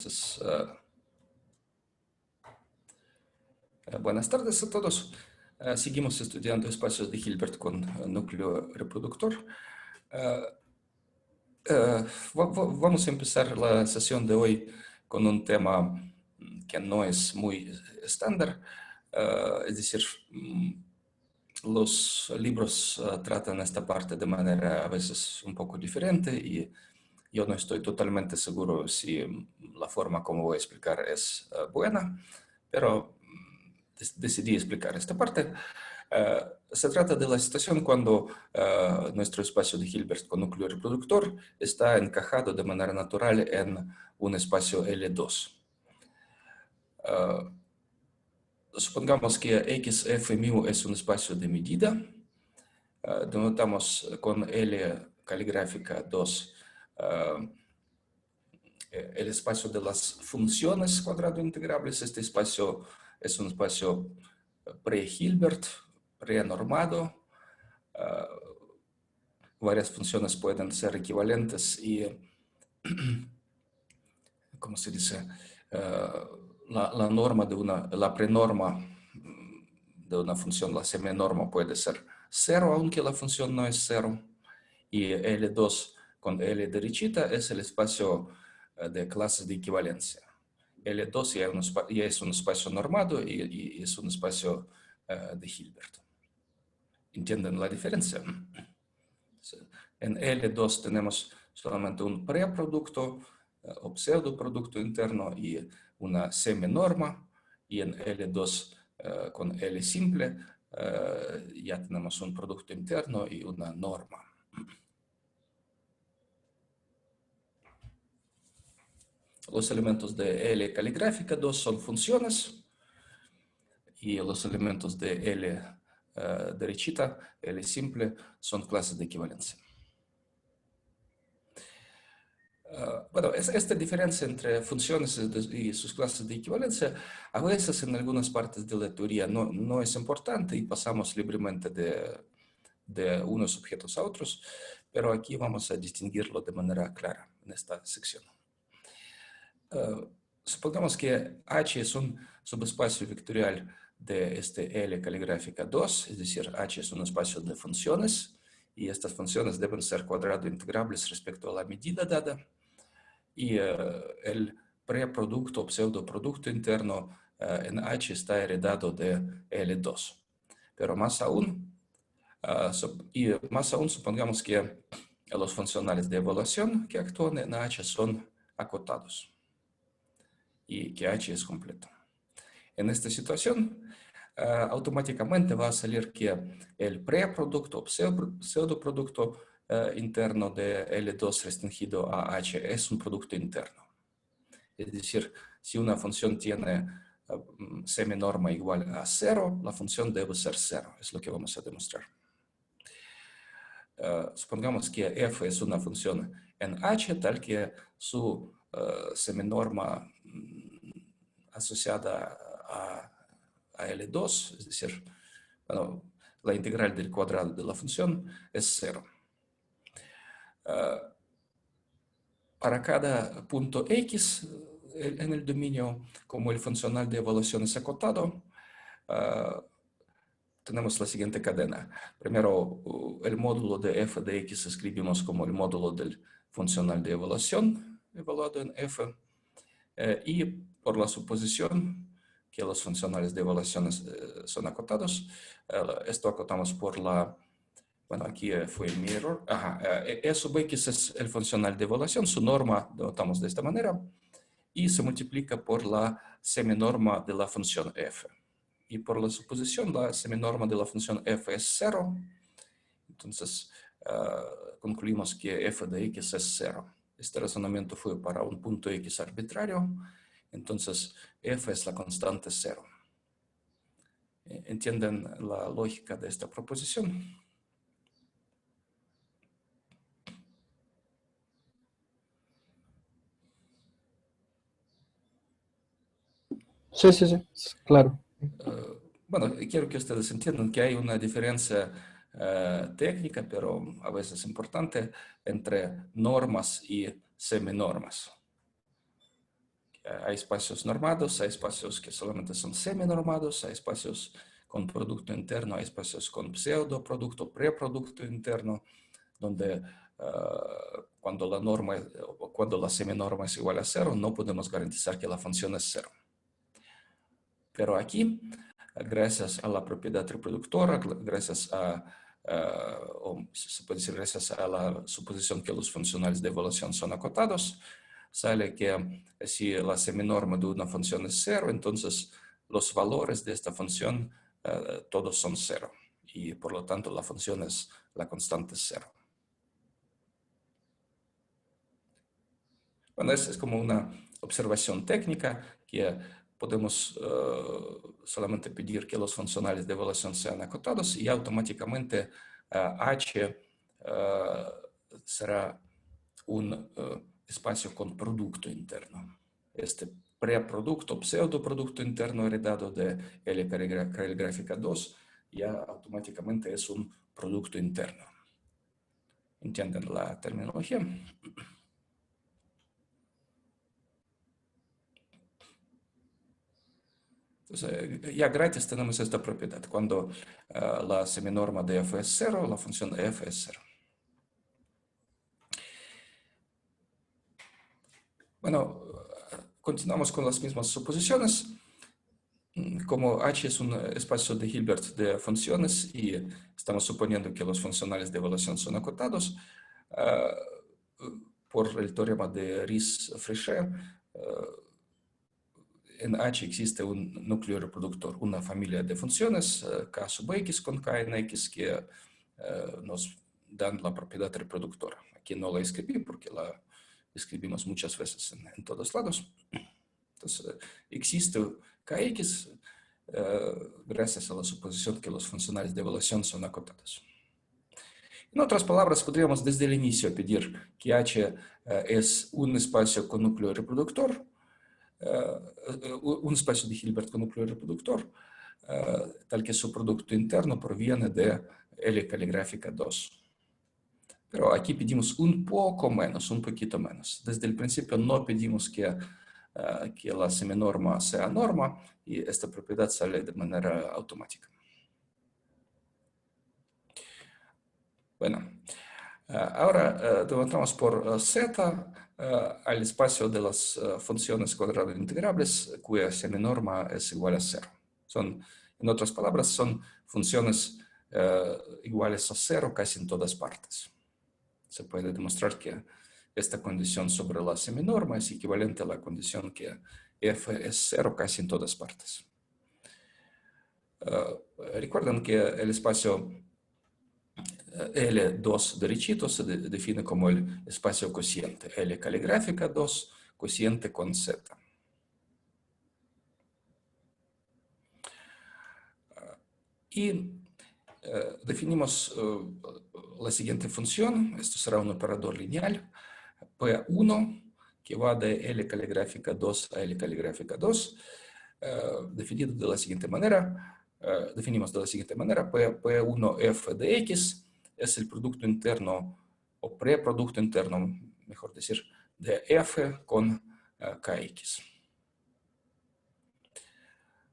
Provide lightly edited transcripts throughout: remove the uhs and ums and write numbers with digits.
Entonces, buenas tardes a todos. Seguimos estudiando espacios de Hilbert con núcleo reproductor. Vamos a empezar la sesión de hoy con un tema que no es muy estándar. Es decir, los libros tratan esta parte de manera a veces un poco diferente y yo no estoy totalmente seguro si la forma como voy a explicar es buena, pero decidí explicar esta parte. Se trata de la situación cuando nuestro espacio de Hilbert con núcleo reproductor está encajado de manera natural en un espacio L2. Supongamos que X, F, mu es un espacio de medida. Denotamos con L caligráfica 2 el espacio de las funciones cuadrado integrables. Este espacio es un espacio pre-Hilbert, pre-normado. Varias funciones pueden ser equivalentes y, ¿cómo se dice? La norma de la prenorma de una función, la seminorma, puede ser 0, aunque la función no es 0. Y L2 con L derechita es el espacio de clases de equivalencia. L2 ya es un espacio normado y es un espacio de Hilbert. ¿Entienden la diferencia? En L2 tenemos solamente un preproducto o pseudoproducto interno y una seminorma, y en L2 con L simple ya tenemos un producto interno y una norma. Los elementos de L caligráfica 2 son funciones y los elementos de L derechita, L simple, son clases de equivalencia. Bueno, esta diferencia entre funciones y sus clases de equivalencia a veces en algunas partes de la teoría no es importante y pasamos libremente de unos objetos a otros, pero aquí vamos a distinguirlo de manera clara en esta sección. Supongamos que H es un subespacio vectorial de este L caligráfica 2, es decir, H es un espacio de funciones y estas funciones deben ser cuadrado integrables respecto a la medida dada. Y el preproducto o pseudoproducto interno en H está heredado de L2. Pero más aún, supongamos que los funcionales de evaluación que actúan en H son acotados y que H es completo. En esta situación, automáticamente va a salir que el preproducto o pseudoproducto interno de L2 restringido a H es un producto interno. Es decir, si una función tiene seminorma igual a 0, la función debe ser 0. Es lo que vamos a demostrar. Supongamos que f es una función en H, tal que su seminorma asociada a L2, es decir, bueno, la integral del cuadrado de la función es 0. Para cada punto X en el dominio, como el funcional de evaluación es acotado, tenemos la siguiente cadena. Primero, el módulo de f de x escribimos como el módulo del funcional de evaluación evaluado en f, y por la suposición que los funcionales de evaluación son acotados, esto acotamos por la... Bueno, aquí fue mi error. E sub x es el funcional de evaluación, su norma denotamos de esta manera, y se multiplica por la seminorma de la función f. Y por la suposición, la seminorma de la función f es 0, entonces concluimos que f de x es 0. Este razonamiento fue para un punto x arbitrario, entonces f es la constante 0. ¿Entienden la lógica de esta proposición? Sí, claro. Bueno, quiero que ustedes entiendan que hay una diferencia técnica, pero a veces importante, entre normas y seminormas. Hay espacios normados, hay espacios que solamente son seminormados, hay espacios con producto interno, hay espacios con pseudoproducto, preproducto interno, donde cuando la seminorma es igual a cero, no podemos garantizar que la función es cero. Pero aquí, gracias a la propiedad reproductora, gracias o se puede decir gracias a la suposición que los funcionales de evaluación son acotados, sale que si la seminorma de una función es cero, entonces los valores de esta función todos son cero. Y por lo tanto la constante es cero. Bueno, es como una observación técnica que podemos solamente pedir que los funcionales de evaluación sean acotados y automáticamente H será un espacio con producto interno. Este preproducto, pseudoproducto interno heredado de L caligráfica 2 ya automáticamente es un producto interno. ¿Entienden la terminología? Entonces, ya gratis tenemos esta propiedad. Cuando la seminorma de f es 0, la función de f es 0. Bueno, continuamos con las mismas suposiciones. Como H es un espacio de Hilbert de funciones y estamos suponiendo que los funcionales de evaluación son acotados, por el teorema de Ries-Fréchet, en H existe un núcleo reproductor, una familia de funciones, K sub X con K en X, que nos dan la propiedad reproductora. Aquí no la escribí porque la escribimos muchas veces en todos lados. Entonces, existe Kx gracias a la suposición que los funcionales de evaluación son acotados. En otras palabras, podríamos desde el inicio pedir que H es un espacio con núcleo reproductor, un espacio de Hilbert con núcleo reproductor, tal que su producto interno proviene de L caligráfica 2. Pero aquí pedimos un poco menos, un poquito menos. Desde el principio no pedimos que la seminorma sea norma y esta propiedad sale de manera automática. Bueno, ahora demostramos por Z al espacio de las funciones cuadrado integrables cuya seminorma es igual a 0. En otras palabras, son funciones iguales a 0 casi en todas partes. Se puede demostrar que esta condición sobre la seminorma es equivalente a la condición que f es 0 casi en todas partes. Recuerden que el espacio L2 derechito se define como el espacio cociente. L caligráfica 2, cociente con Z. Y definimos la siguiente función. Esto será un operador lineal. P1, que va de L caligráfica 2 a L caligráfica 2, definido de la siguiente manera. Definimos de la siguiente manera. P1f de X es el producto interno o preproducto interno, mejor decir, de f con kx.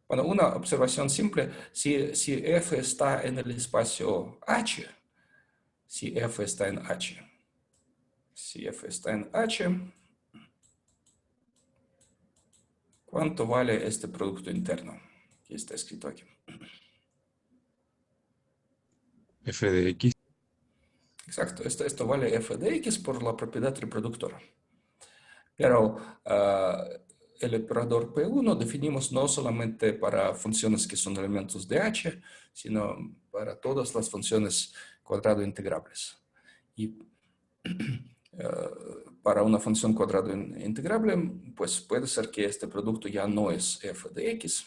Bueno, una observación simple, si f está en el espacio H, si f está en H, ¿cuánto vale este producto interno que está escrito aquí? F de X. Exacto, esto vale f de X por la propiedad reproductora. Pero el operador P1 definimos no solamente para funciones que son elementos de H, sino para todas las funciones cuadrado integrables. Y para una función cuadrado integrable, pues puede ser que este producto ya no es f de X.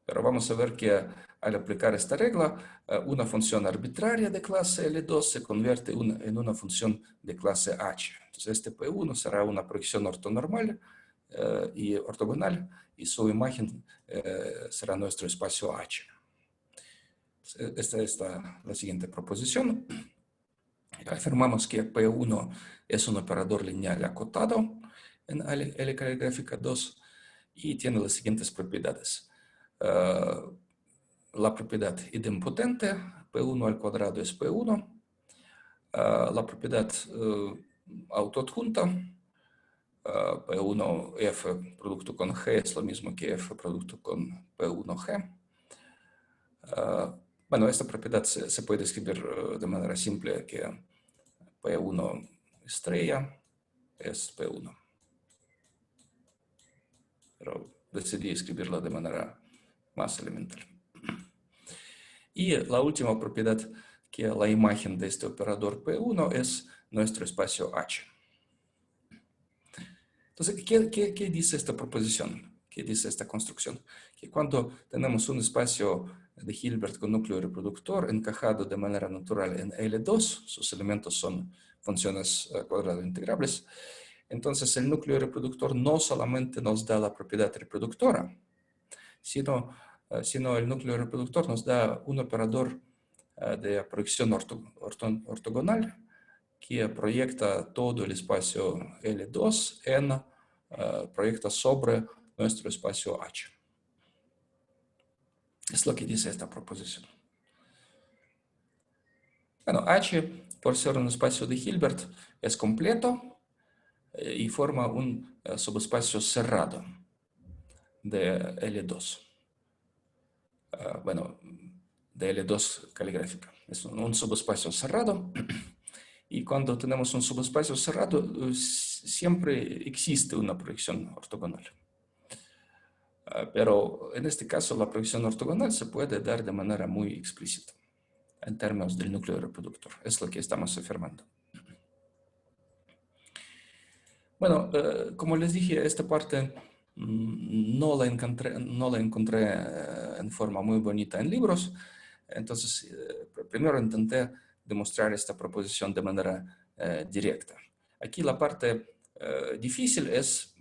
Pero vamos a ver que al aplicar esta regla, una función arbitraria de clase L2 se convierte en una función de clase H. Entonces, este P1 será una proyección ortonormal y ortogonal, y su imagen será nuestro espacio H. Esta es la siguiente proposición. Afirmamos que P1 es un operador lineal acotado en L caligráfica 2 y tiene las siguientes propiedades. La propiedad idempotente, P1 al cuadrado es P1. La propiedad autoadjunta, P1F producto con G es lo mismo que F producto con P1G. Bueno, esta propiedad se puede escribir de manera simple que P1 estrella es P1. Pero decidí escribirla de manera más elemental. Y la última propiedad, que la imagen de este operador P1 es nuestro espacio H. Entonces, ¿qué dice esta proposición? ¿Qué dice esta construcción? Que cuando tenemos un espacio de Hilbert con núcleo reproductor encajado de manera natural en L2, sus elementos son funciones cuadrado integrables, entonces el núcleo reproductor no solamente nos da la propiedad reproductora, sino el núcleo reproductor nos da un operador de proyección ortogonal que proyecta todo el espacio L2 proyecta sobre nuestro espacio H. Es lo que dice esta proposición. Bueno, H, por ser un espacio de Hilbert, es completo y forma un subespacio cerrado de L2. Bueno, de L2 caligráfica. Es un subespacio cerrado. Y cuando tenemos un subespacio cerrado, siempre existe una proyección ortogonal. Pero en este caso, la proyección ortogonal se puede dar de manera muy explícita en términos del núcleo reproductor. Es lo que estamos afirmando. Bueno, como les dije, esta parte no la encontré en forma muy bonita en libros. Entonces, primero intenté demostrar esta proposición de manera directa. Aquí la parte difícil es,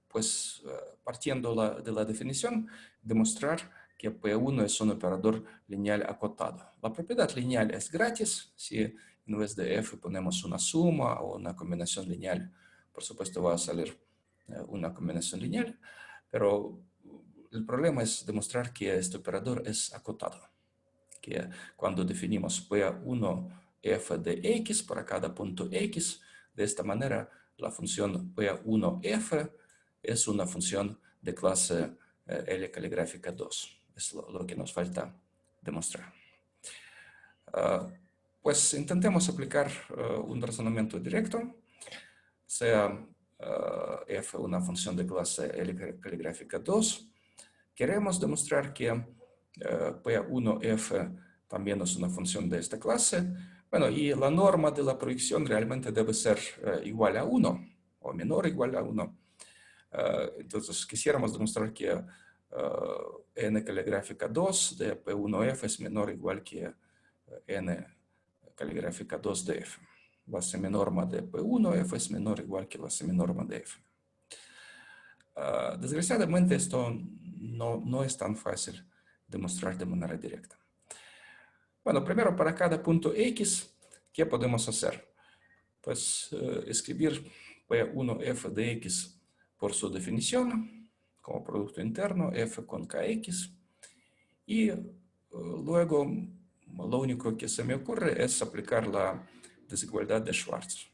pues, partiendo de la definición, demostrar que P1 es un operador lineal acotado. La propiedad lineal es gratis. Si en vez de F ponemos una suma o una combinación lineal, por supuesto va a salir una combinación lineal, pero el problema es demostrar que este operador es acotado. Que cuando definimos P1F de X para cada punto X, de esta manera la función P1F es una función de clase L caligráfica 2. Es lo que nos falta demostrar. Pues intentemos aplicar un razonamiento directo, sea F una función de clase L caligráfica 2. Queremos demostrar que P1F también es una función de esta clase. Bueno, y la norma de la proyección realmente debe ser igual a 1 o menor o igual a 1. Entonces, quisiéramos demostrar que n caligráfica 2 de P1F es menor o igual que n caligráfica 2 de F. La seminorma de P1F es menor o igual que la seminorma de F. Desgraciadamente, esto no es tan fácil demostrar de manera directa. Bueno, primero, para cada punto X, ¿qué podemos hacer? Pues escribir P1F de X por su definición, como producto interno, F con KX. Y luego, lo único que se me ocurre es aplicar la desigualdad de Schwarz.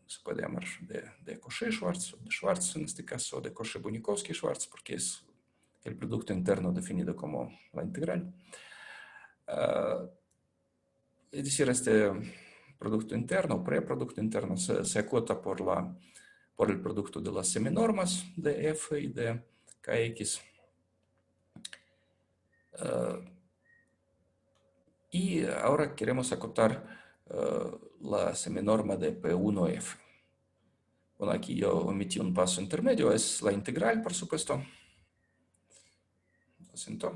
Se puede llamar de Cauchy-Schwarz, de Schwarz en este caso, de Cauchy-Bunyakovsky-Schwarz, porque es el producto interno definido como la integral. Es decir, este producto interno, preproducto interno, se acota por el producto de las seminormas de F y de Kx. Y ahora queremos acotar la seminorma de P1F. Bueno, aquí yo omití un paso intermedio, es la integral, por supuesto. Lo siento.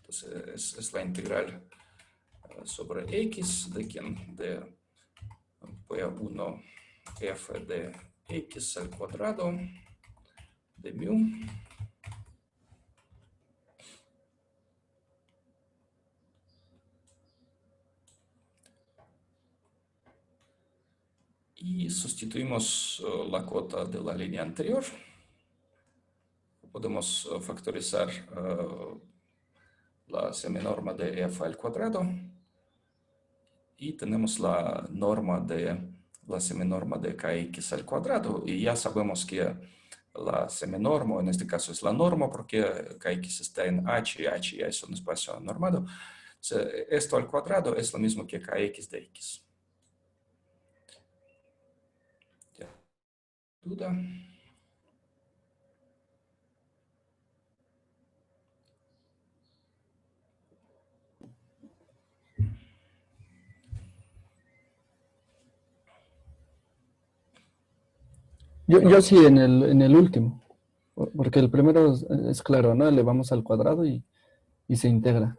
Entonces, es la integral sobre X de P1F de X al cuadrado de mu. y sustituimos la cuota de la línea anterior. Podemos factorizar la seminorma de f al cuadrado y tenemos la seminorma de kx al cuadrado, y ya sabemos que la seminorma, en este caso es la norma porque kx está en H y H ya es un espacio normado. Esto al cuadrado es lo mismo que kx de x. ¿Duda? Yo sí en el último, porque el primero es claro, ¿no? Elevamos al cuadrado y se integra.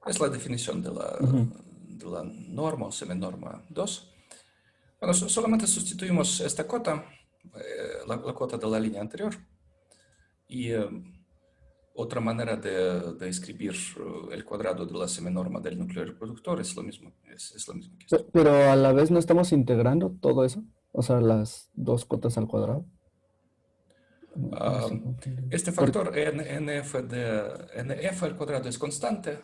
Es la definición de la norma o seminorma 2. Bueno, solamente sustituimos esta cota, la cota de la línea anterior, y otra manera de escribir el cuadrado de la seminorma del núcleo reproductor es lo mismo, es lo mismo que esto. Pero a la vez no estamos integrando todo eso, o sea, las dos cotas al cuadrado. Este factor nf al cuadrado es constante,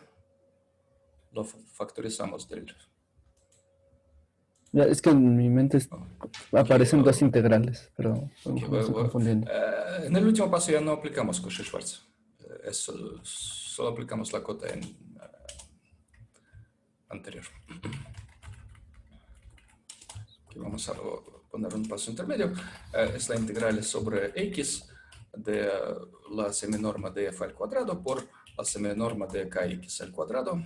lo factorizamos del... Ya, es que en mi mente aparecen dos integrales, pero a lo que, mejor me estoy confundiendo. en el último paso ya no aplicamos Cauchy-Schwarz, solo aplicamos la cota anterior. Aquí vamos a poner un paso intermedio. Es la integral sobre x de la seminorma de f al cuadrado por la seminorma de kx al cuadrado.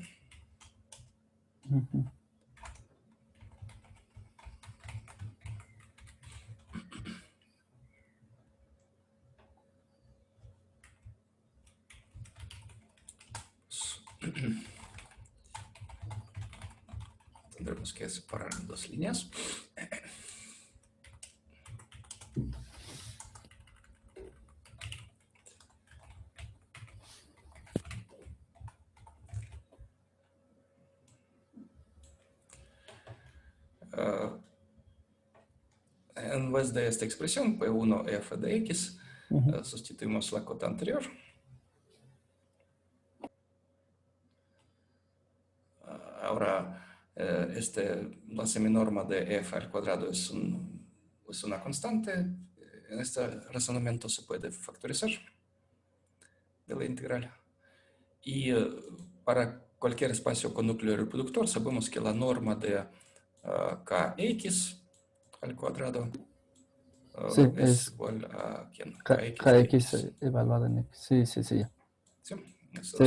Tendremos que separar en dos líneas. En vez de esta expresión, P1 f de x, sustituimos la cota anterior. Ahora, la seminorma de f al cuadrado es una constante. En este razonamiento se puede factorizar de la integral. Y para cualquier espacio con núcleo reproductor, sabemos que la norma de kx al cuadrado Sí, es igual a ¿quién? kx evaluado en x. Sí, sí, sí. Ya. ¿Sí?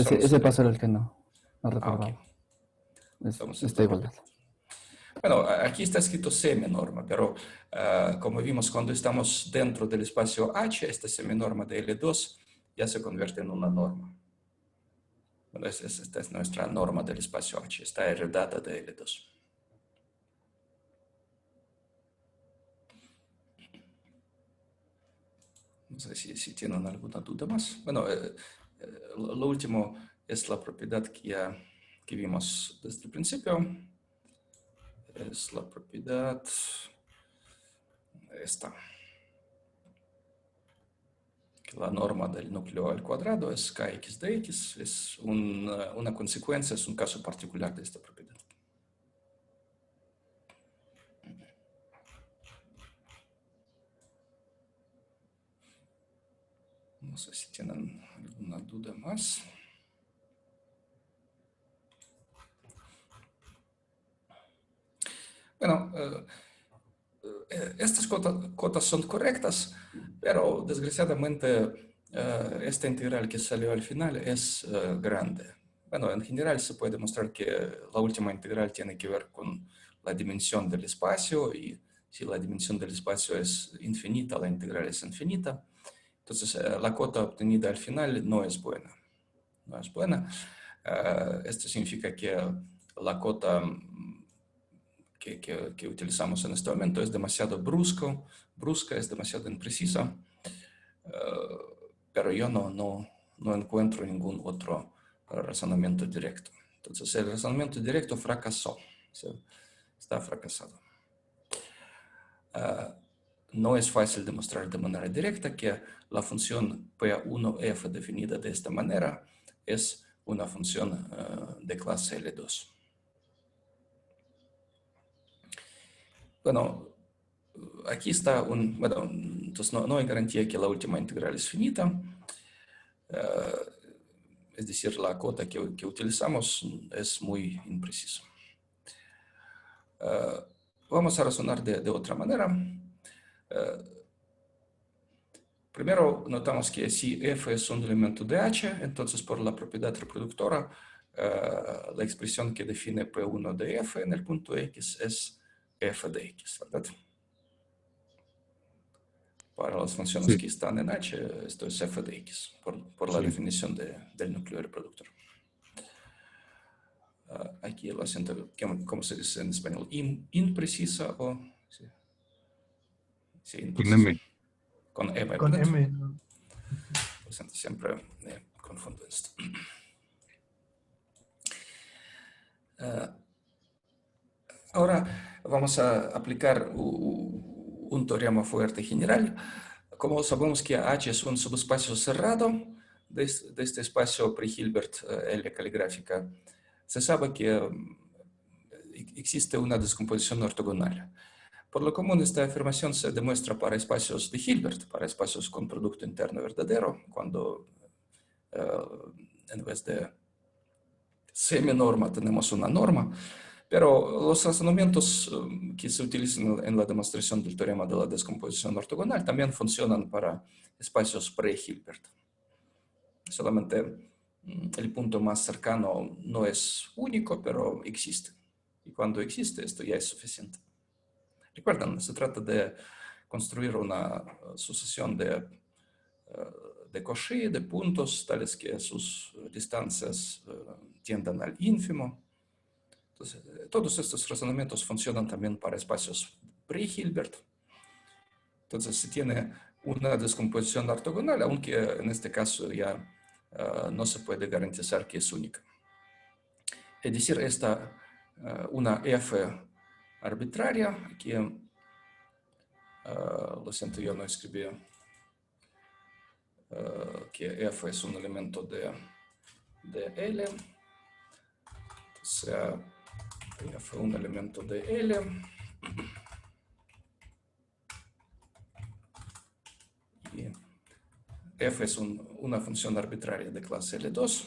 Sí, ese paso era el que no recordaba. Ok. Está igualdad. Bueno, aquí está escrito seminorma, pero como vimos cuando estamos dentro del espacio H, esta seminorma de L2 ya se convierte en una norma. Bueno, esta es nuestra norma del espacio H, está heredada de L2. No sé si tienen alguna duda más. Bueno, lo último es la propiedad que vimos desde el principio. Es la propiedad esta. Que la norma del núcleo al cuadrado es kx de x. Es una consecuencia, es un caso particular de esta propiedad. No sé si tienen alguna duda más. Bueno, estas cotas son correctas, pero desgraciadamente esta integral que salió al final es grande. Bueno, en general se puede demostrar que la última integral tiene que ver con la dimensión del espacio, y si la dimensión del espacio es infinita, la integral es infinita. Entonces, la cota obtenida al final no es buena. No es buena. Esto significa que la cota que utilizamos en este momento es demasiado brusca, es demasiado imprecisa, pero yo no encuentro ningún otro razonamiento directo. Entonces, el razonamiento directo fracasó, está fracasado. no es fácil demostrar de manera directa que la función P1F definida de esta manera es una función de clase L2. Bueno, aquí está bueno, entonces no hay garantía que la última integral es finita. Es decir, la cota que utilizamos es muy imprecisa. Vamos a razonar de otra manera. Primero, notamos que si f es un elemento de H, entonces por la propiedad reproductora, la expresión que define P1 de f en el punto X es f de X, ¿verdad? Para las funciones Sí. que están en H, esto es f de X, por la Sí. definición del núcleo reproductor. Aquí lo siento, ¿cómo se dice en español? ¿Imprecisa o...? Sí, sí, Con imprecisa. M. Con M, Con ¿verdad? M. Lo siento, siempre confundo esto. Ahora vamos a aplicar un teorema fuerte general. Como sabemos que H es un subespacio cerrado de este espacio pre-Hilbert L caligráfica, se sabe que existe una descomposición ortogonal. Por lo común, esta afirmación se demuestra para espacios de Hilbert, para espacios con producto interno verdadero, cuando en vez de seminorma tenemos una norma. Pero los razonamientos que se utilizan en la demostración del teorema de la descomposición ortogonal también funcionan para espacios pre-Hilbert. Solamente el punto más cercano no es único, pero existe. Y cuando existe, esto ya es suficiente. Recuerden, se trata de construir una sucesión de Cauchy, de puntos tales que sus distancias tiendan al ínfimo. Entonces, todos estos razonamientos funcionan también para espacios pre-Hilbert. Entonces, se tiene una descomposición ortogonal, aunque en este caso ya no se puede garantizar que es única. Es decir, esta una f arbitraria, aquí, lo siento, yo no escribí que f es un elemento de L, sea f un elemento de L, y f es una función arbitraria de clase L2,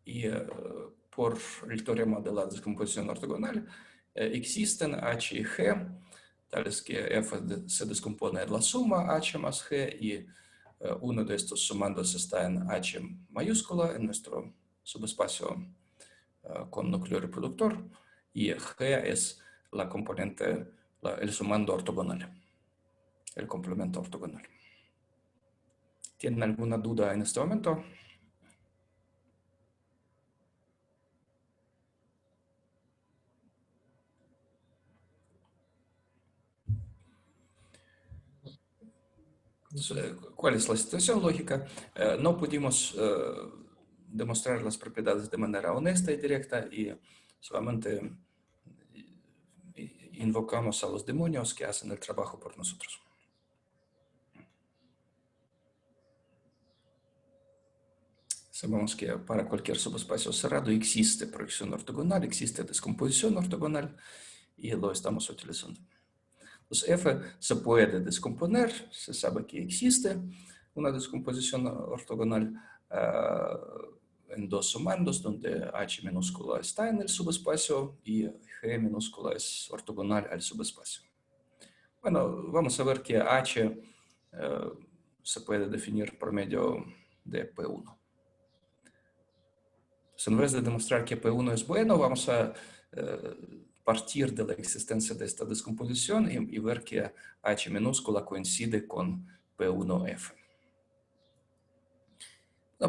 y por el teorema de la descomposición ortogonal existen H y G, tales que f se descompone en la suma H más G, y uno de estos sumandos está en H mayúscula, en nuestro subespacio con núcleo reproductor, y G es la componente, el sumando ortogonal, el complemento ortogonal. ¿Tienen alguna duda en este momento? ¿Cuál es la situación lógica? No pudimos demostrar las propiedades de manera honesta y directa, y solamente invocamos a los demonios que hacen el trabajo por nosotros. Sabemos que para cualquier subespacio cerrado existe proyección ortogonal, existe descomposición ortogonal, y lo estamos utilizando. Entonces, f se puede descomponer, se sabe que existe una descomposición ortogonal en dos sumandos, donde h minúscula está en el subespacio y g minúscula es ortogonal al subespacio. Bueno, vamos a ver que h se puede definir por medio de P1. Entonces, en vez de demostrar que P1 es bueno, vamos a partir de la existencia de esta descomposición y ver que H minúscula coincide con P1F.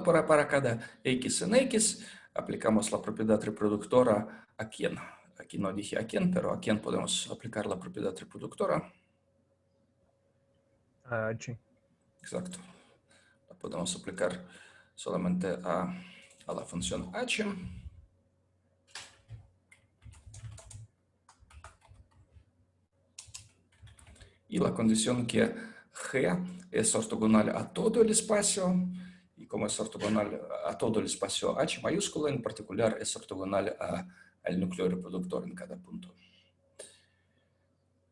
Para cada X en X, aplicamos la propiedad reproductora a quién. Aquí no dije a quién, pero a quién podemos aplicar la propiedad reproductora. A H. Exacto. La podemos aplicar solamente a la función H. y la condición que G es ortogonal a todo el espacio, y como es ortogonal a todo el espacio H mayúscula, en particular es ortogonal al núcleo reproductor en cada punto.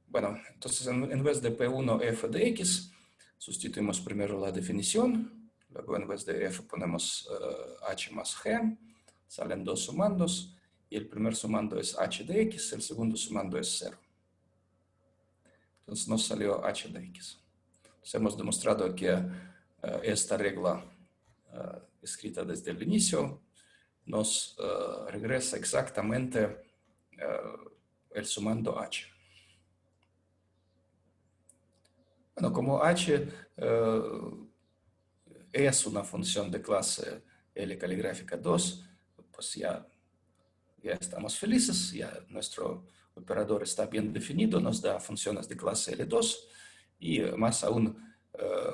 Bueno, entonces en vez de P1 f de x, sustituimos primero la definición, luego en vez de f ponemos h más g, salen dos sumandos, y el primer sumando es h de x, el segundo sumando es 0. Entonces nos salió h de x. Entonces hemos demostrado que esta regla escrita desde el inicio nos regresa exactamente el sumando h. Bueno, como h es una función de clase L caligráfica 2, pues ya estamos felices, ya nuestro operador está bien definido, nos da funciones de clase L2, y más aún,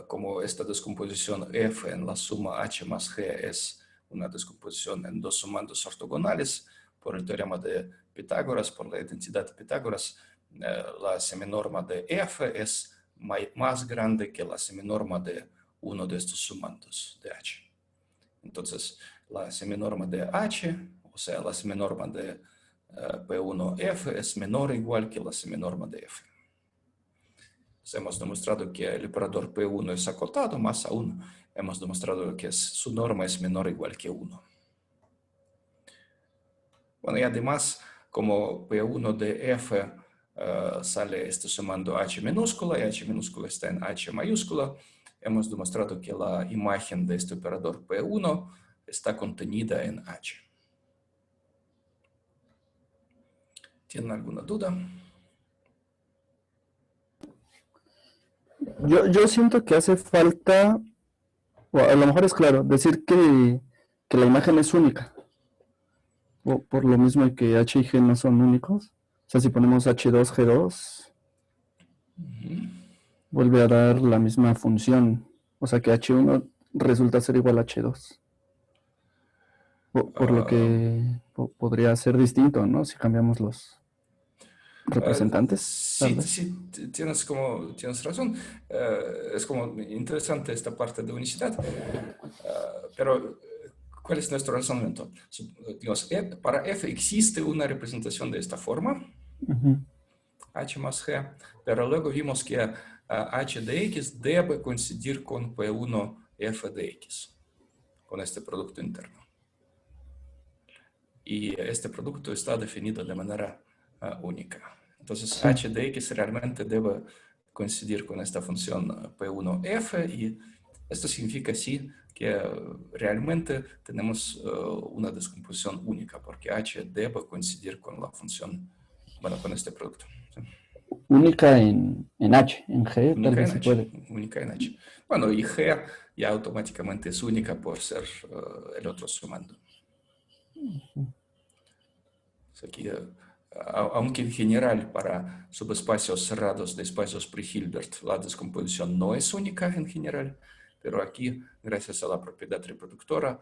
como esta descomposición f en la suma h más g es una descomposición en dos sumandos ortogonales, por el teorema de Pitágoras, por la identidad de Pitágoras, la seminorma de f es más grande que la seminorma de uno de estos sumandos de h. Entonces, la seminorma de h, o sea, la seminorma de P1F es menor o igual que la seminorma de f. Entonces, hemos demostrado que el operador P1 es acotado, más aún hemos demostrado que su norma es menor o igual que 1. Bueno, y además, como P1 de f sale este sumando h minúscula, y h minúscula está en h mayúscula, hemos demostrado que la imagen de este operador P1 está contenida en h. ¿Tienen alguna duda? Yo siento que hace falta, o a lo mejor es claro, decir que la imagen es única. Por lo mismo que H y G no son únicos. O sea, si ponemos H2, G2, vuelve a dar la misma función. O sea que H1 resulta ser igual a H2. Por lo que podría ser distinto, ¿no? Si cambiamos los representantes, tal Sí, vez. sí, tienes razón. Es como interesante esta parte de unicidad. Pero, ¿cuál es nuestro razonamiento? Digamos, para f existe una representación de esta forma, Ujú. h más g, pero luego vimos que h de x debe coincidir con P1 f de x, con este producto interno. Y este producto está definido de manera única. Entonces, Sí. h de x realmente debe coincidir con esta función P1f, y esto significa, sí, que realmente tenemos una descomposición única, porque h debe coincidir con la función, bueno, con este producto. ¿Sí? Única en H, en G tal Única vez en sí h, puede. única en h. Bueno, y g ya automáticamente es única por ser el otro sumando. Aquí, aunque en general para subespacios cerrados de espacios pre-Hilbert la descomposición no es única en general, pero aquí, gracias a la propiedad reproductora,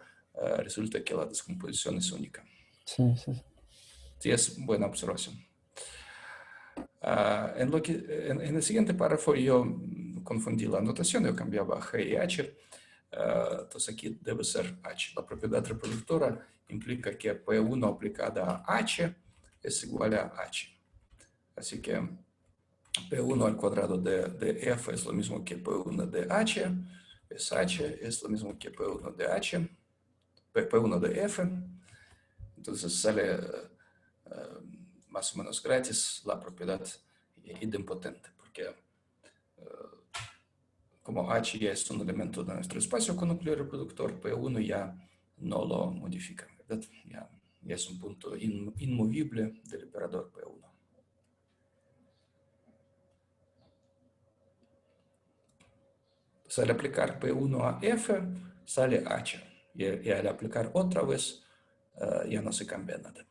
resulta que la descomposición es única. Sí, sí, sí. Sí, es buena observación. En el siguiente párrafo yo confundí la notación, yo cambiaba G y H. Entonces aquí debe ser H. La propiedad reproductora implica que P1 aplicada a H es igual a H. Así que P1 al cuadrado de F es lo mismo que P1 de H, es H, es lo mismo que P1 de H, P1 de F. Entonces sale más o menos gratis la propiedad idempotente, porque como H ya es un elemento de nuestro espacio con núcleo reproductor, P1 ya no lo modifica, ¿verdad? Ya es un punto inmovible del operador P1. Entonces, al aplicar P1 a F, sale H. Y al aplicar otra vez, ya no se cambia nada.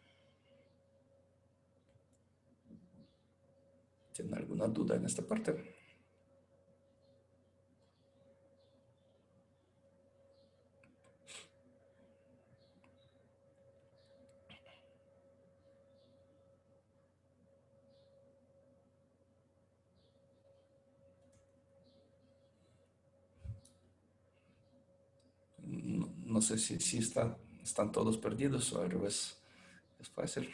¿Tienen alguna duda en esta parte? no sé si están todos perdidos o al revés. Es fácil.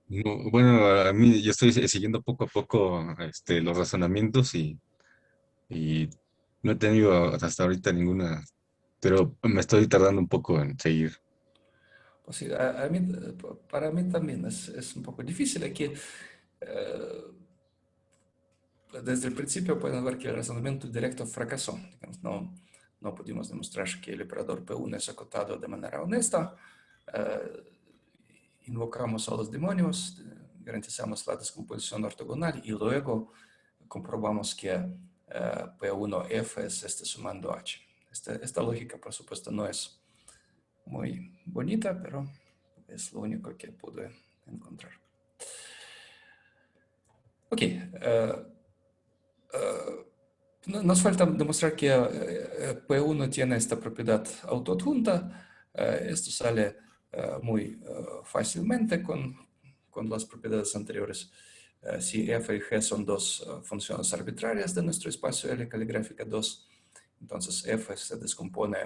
No, bueno, a mí yo estoy siguiendo poco a poco los razonamientos y no he tenido hasta ahorita ninguna, pero me estoy tardando un poco en seguir. Pues sí, para mí también es un poco difícil. Aquí, desde el principio pueden ver que el razonamiento directo fracasó. Digamos, no pudimos demostrar que el operador P1 es acotado de manera honesta. Invocamos a los demonios, garantizamos la descomposición ortogonal y luego comprobamos que P1F es sumando H. Esta lógica, por supuesto, no es muy bonita, pero es lo único que pude encontrar. Ok. Nos falta demostrar que P1 tiene esta propiedad autoadjunta. Esto sale muy fácilmente con las propiedades anteriores. Si f y g son dos funciones arbitrarias de nuestro espacio L caligráfica 2, entonces f se descompone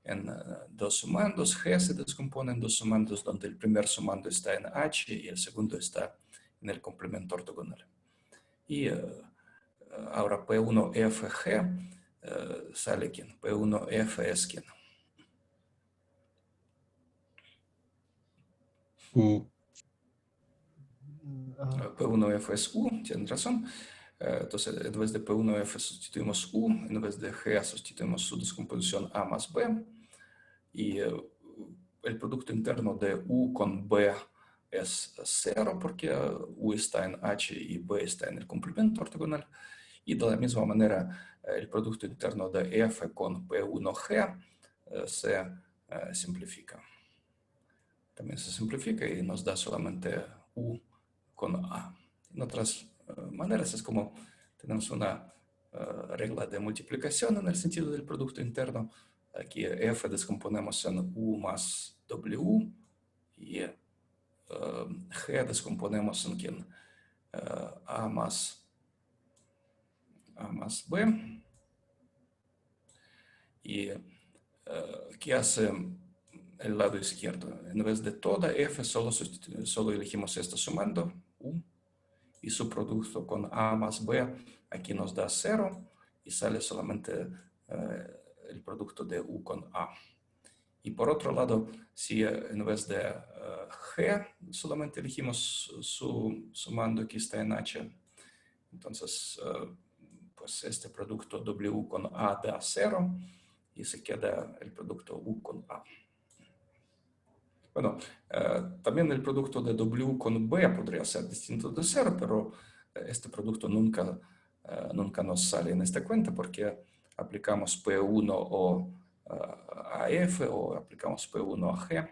en dos sumandos, g se descompone en dos sumandos donde el primer sumando está en h y el segundo está en el complemento ortogonal. Y ahora P1FG sale quién, P1F es quién. P1F es U, tienen razón. Entonces, en vez de P1F sustituimos U, en vez de G sustituimos su descomposición A más B. Y el producto interno de U con B es 0 porque U está en H y B está en el complemento ortogonal. Y de la misma manera, el producto interno de F con P1G se simplifica. También se simplifica y nos da solamente U con A. En otras maneras, es como tenemos una regla de multiplicación en el sentido del producto interno. Aquí F descomponemos en U más W y G descomponemos en quien A más B. Y ¿qué hace el lado izquierdo? En vez de toda F, solo elegimos esta sumando, U, y su producto con A más B, aquí nos da 0, y sale solamente el producto de U con A. Y por otro lado, si en vez de G, solamente elegimos su sumando que está en H, entonces pues este producto W con A da 0, y se queda el producto U con A. Bueno, también el producto de W con B podría ser distinto de 0, pero este producto nunca nos sale en esta cuenta porque aplicamos P1 o a F o aplicamos P1 a G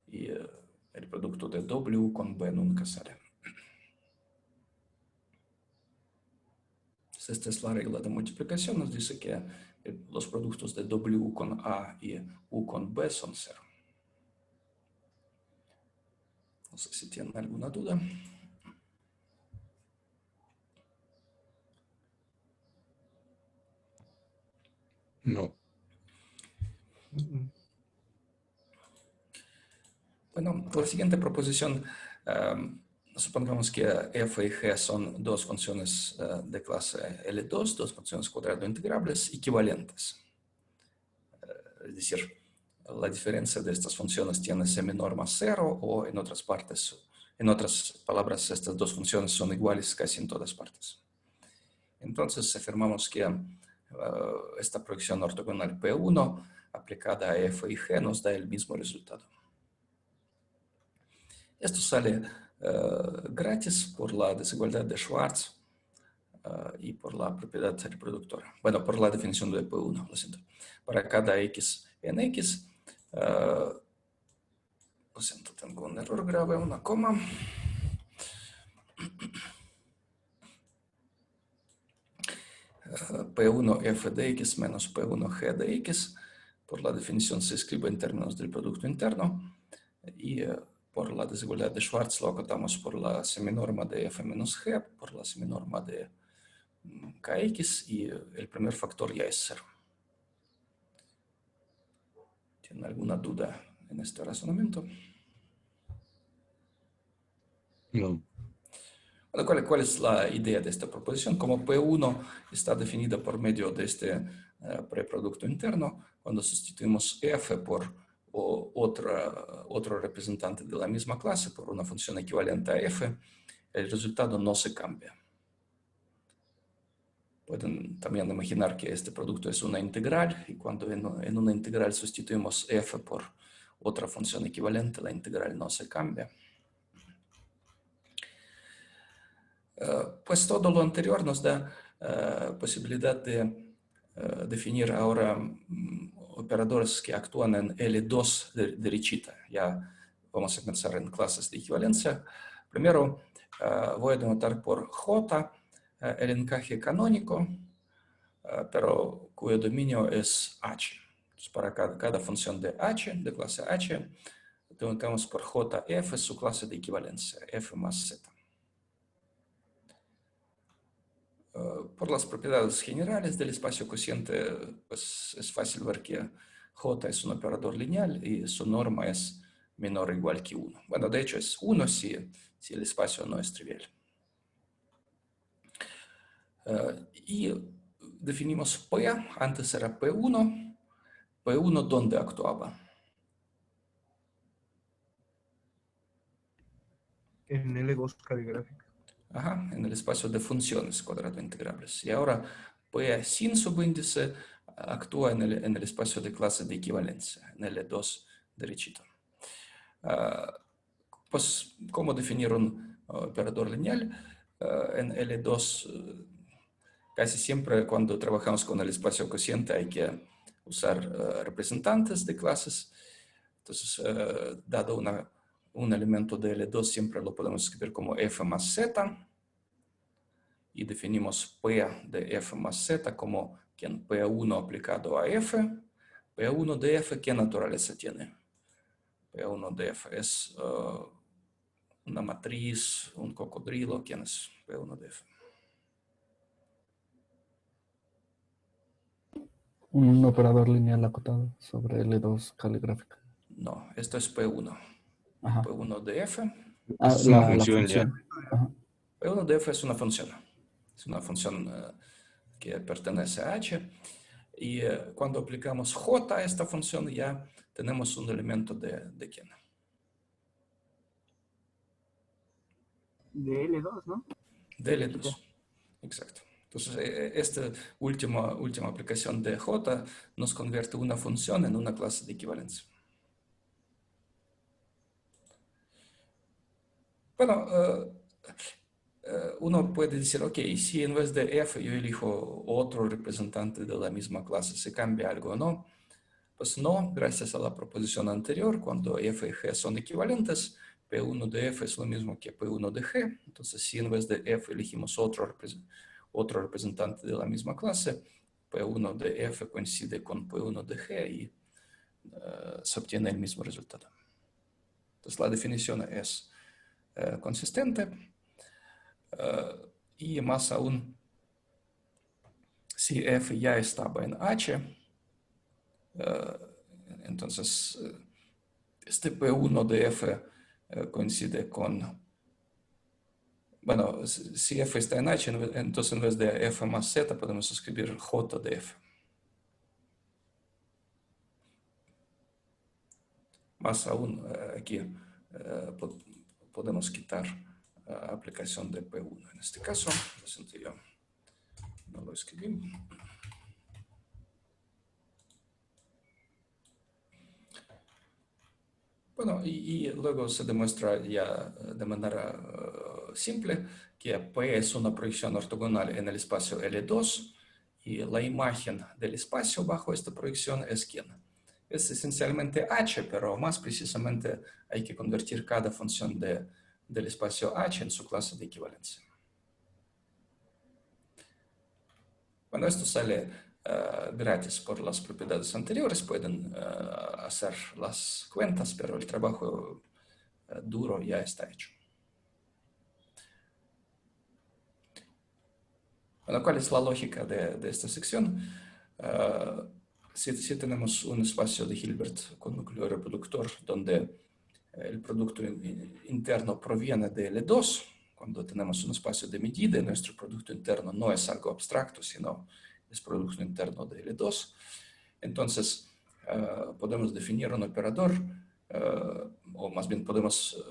y el producto de W con B nunca sale. Esta es la regla de multiplicación. Nos dice que los productos de W con A y U con B son 0. No sé si tienen alguna duda. No. Bueno, la siguiente proposición, supongamos que f y g son dos funciones de clase L2, dos funciones cuadrado integrables equivalentes. Es decir, la diferencia de estas funciones tiene seminorma 0 o en otras palabras, estas dos funciones son iguales casi en todas partes. Entonces, afirmamos que esta proyección ortogonal P1 aplicada a f y g nos da el mismo resultado. Esto sale gratis por la desigualdad de Schwarz y por la propiedad reproductora. Bueno, por la definición de P1, lo siento. Para cada x en x, lo siento, tengo un error grave, una coma. P1 f de x menos P1 g de x, por la definición se escribe en términos del producto interno y por la desigualdad de Schwarz lo acotamos por la seminorma de f menos g, por la seminorma de kx y el primer factor ya es 0. ¿Tienen alguna duda en este razonamiento? No. Bueno, ¿cuál es la idea de esta proposición? Como P1 está definida por medio de este preproducto interno, cuando sustituimos f por otro representante de la misma clase, por una función equivalente a f, el resultado no se cambia. Pueden también imaginar que este producto es una integral, y cuando en una integral sustituimos f por otra función equivalente, la integral no se cambia. Pues todo lo anterior nos da posibilidad de definir ahora operadores que actúan en L2 derechita. Ya vamos a pensar en clases de equivalencia. Primero voy a denotar por J el encaje canónico, pero cuyo dominio es H. Entonces, para cada función de H, de clase H, denotamos por JF su clase de equivalencia, F más Z. Por las propiedades generales del espacio cociente, pues es fácil ver que J es un operador lineal y su norma es menor o igual que 1. Bueno, de hecho es 1 si el espacio no es trivial. Y definimos P, antes era P1. P1, ¿dónde actuaba? En L2 caligráfica. Ajá, en el espacio de funciones cuadrado integrables. Y ahora P sin subíndice actúa en el espacio de clase de equivalencia, en L2 derechito. Pues, ¿cómo definir un operador lineal? En L2, casi siempre cuando trabajamos con el espacio cociente hay que usar representantes de clases. Entonces, dado un elemento de L2, siempre lo podemos escribir como F más Z. Y definimos P de F más Z como quien P1 aplicado a F. P1 de F, ¿qué naturaleza tiene? P1 de F es una matriz, un cocodrilo. ¿Quién es P1 de F? Un operador lineal acotado sobre L2 caligráfica. No, esto es P1. Ajá. P1 de F. Es una La función ya. función. Ajá. P1 de F es una función. Es una función que pertenece a H. Y cuando aplicamos J a esta función, ya tenemos un elemento de quién. De L2, ¿no? De L2. Exacto. Entonces, esta última aplicación de J nos convierte una función en una clase de equivalencia. Bueno, uno puede decir, ok, si en vez de F yo elijo otro representante de la misma clase, ¿se cambia algo o no? Pues no, gracias a la proposición anterior, cuando F y G son equivalentes, P1 de F es lo mismo que P1 de G. Entonces, si en vez de F elegimos otro representante de la misma clase, P1 de F coincide con P1 de G y se obtiene el mismo resultado. Entonces, la definición es consistente. Y más aún, si F ya estaba en H, entonces este P1 de F coincide con, bueno, si F está en H, entonces en vez de F más Z podemos escribir J de F. Más aún, aquí podemos quitar aplicación de P1. En este caso, lo siento, yo no lo escribí. Bueno, y luego se demuestra ya de manera simple que P es una proyección ortogonal en el espacio L2 y la imagen del espacio bajo esta proyección es ¿quién? Es esencialmente H, pero más precisamente hay que convertir cada función del espacio H en su clase de equivalencia. Bueno, esto sale gratis por las propiedades anteriores, pueden hacer las cuentas, pero el trabajo duro ya está hecho. Bueno, ¿cuál es la lógica de esta sección? Si tenemos un espacio de Hilbert con núcleo reproductor donde el producto interno proviene de L2, cuando tenemos un espacio de medida, nuestro producto interno no es algo abstracto, sino es producto interno de L2, entonces podemos definir un operador, o más bien podemos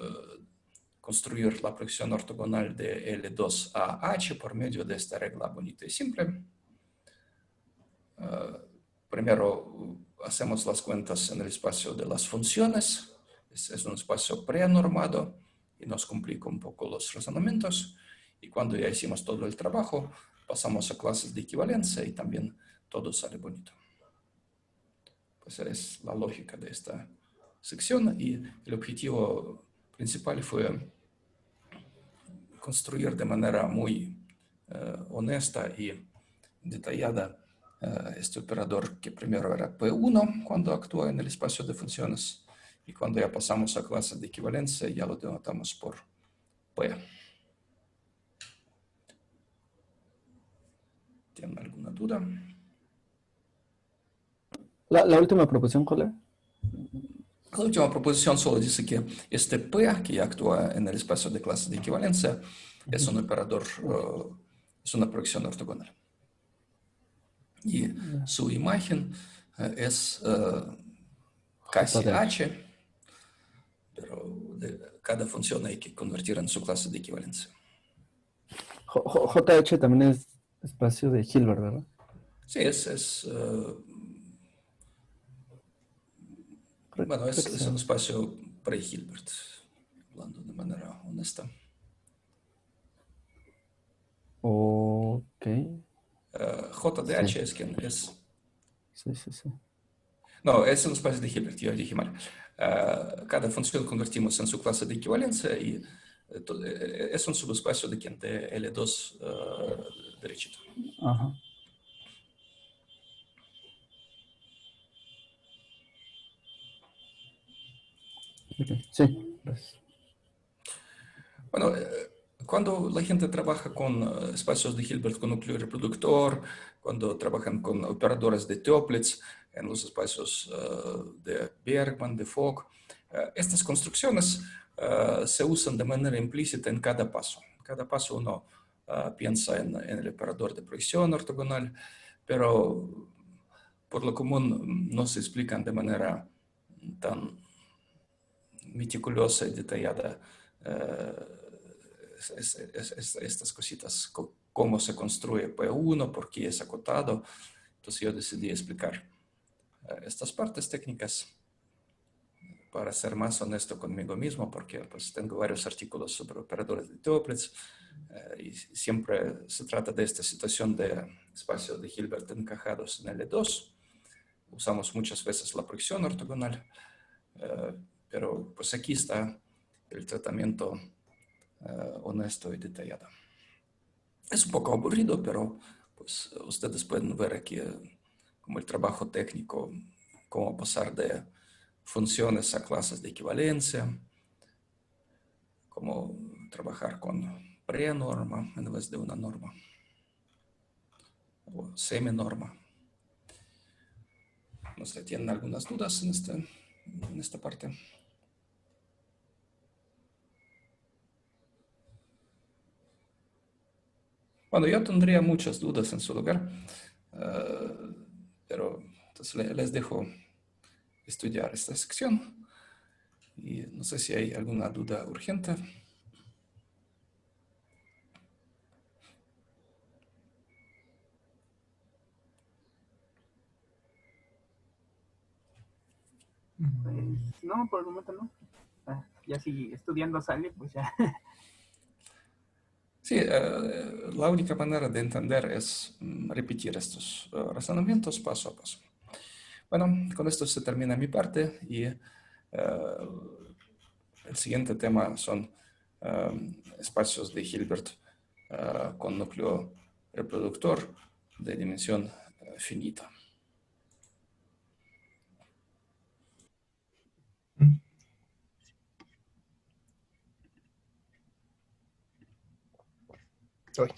construir la proyección ortogonal de L2 a H por medio de esta regla bonita y simple. Primero hacemos las cuentas en el espacio de las funciones. Es un espacio prenormado y nos complica un poco los razonamientos. Y cuando ya hicimos todo el trabajo, pasamos a clases de equivalencia y también todo sale bonito. Pues es la lógica de esta sección y el objetivo principal fue construir de manera muy honesta y detallada este operador que primero era P1 cuando actúa en el espacio de funciones y cuando ya pasamos a clases de equivalencia ya lo denotamos por P. ¿Tienen alguna duda? La última proposición, ¿cuál es? La última proposición solo dice que este P que ya actúa en el espacio de clases de equivalencia es un operador, es una proyección ortogonal. Y su imagen es casi JDH. H, pero cada función hay que convertir en su clase de equivalencia. JH también es espacio de Hilbert, ¿verdad? Sí, bueno, Creo que es sí. un espacio pre-Hilbert, hablando de manera honesta. Ok. JDH Sí. es quien es. Sí, sí, sí. No, es un espacio de Hilbert, yo dije mal. Cada función convertimos en su clase de equivalencia y es un subespacio de quien de L2 derechito. Ajá. Okay. Sí, gracias. Bueno, cuando la gente trabaja con espacios de Hilbert con núcleo reproductor, cuando trabajan con operadores de Toeplitz en los espacios de Bergman, de Fogg, estas construcciones se usan de manera implícita en cada paso. En cada paso uno piensa en el operador de proyección ortogonal, pero por lo común no se explican de manera tan meticulosa y detallada estas cositas, cómo se construye P1, por qué es acotado. Entonces yo decidí explicar estas partes técnicas para ser más honesto conmigo mismo, porque pues tengo varios artículos sobre operadores de Toeplitz y siempre se trata de esta situación de espacios de Hilbert encajados en L2. Usamos muchas veces la proyección ortogonal, pero pues aquí está el tratamiento honesto y detallado. Es un poco aburrido, pero pues ustedes pueden ver aquí como el trabajo técnico, cómo pasar de funciones a clases de equivalencia, cómo trabajar con prenorma en vez de una norma o seminorma. No sé, ¿tienen algunas dudas en esta parte? Bueno, yo tendría muchas dudas en su lugar, pero entonces les dejo estudiar esta sección y no sé si hay alguna duda urgente. Pues no, por el momento no. Ya si estudiando sale, pues ya. Sí, la única manera de entender es repetir estos razonamientos paso a paso. Bueno, con esto se termina mi parte y el siguiente tema son espacios de Hilbert con núcleo reproductor de dimensión finita. Soy.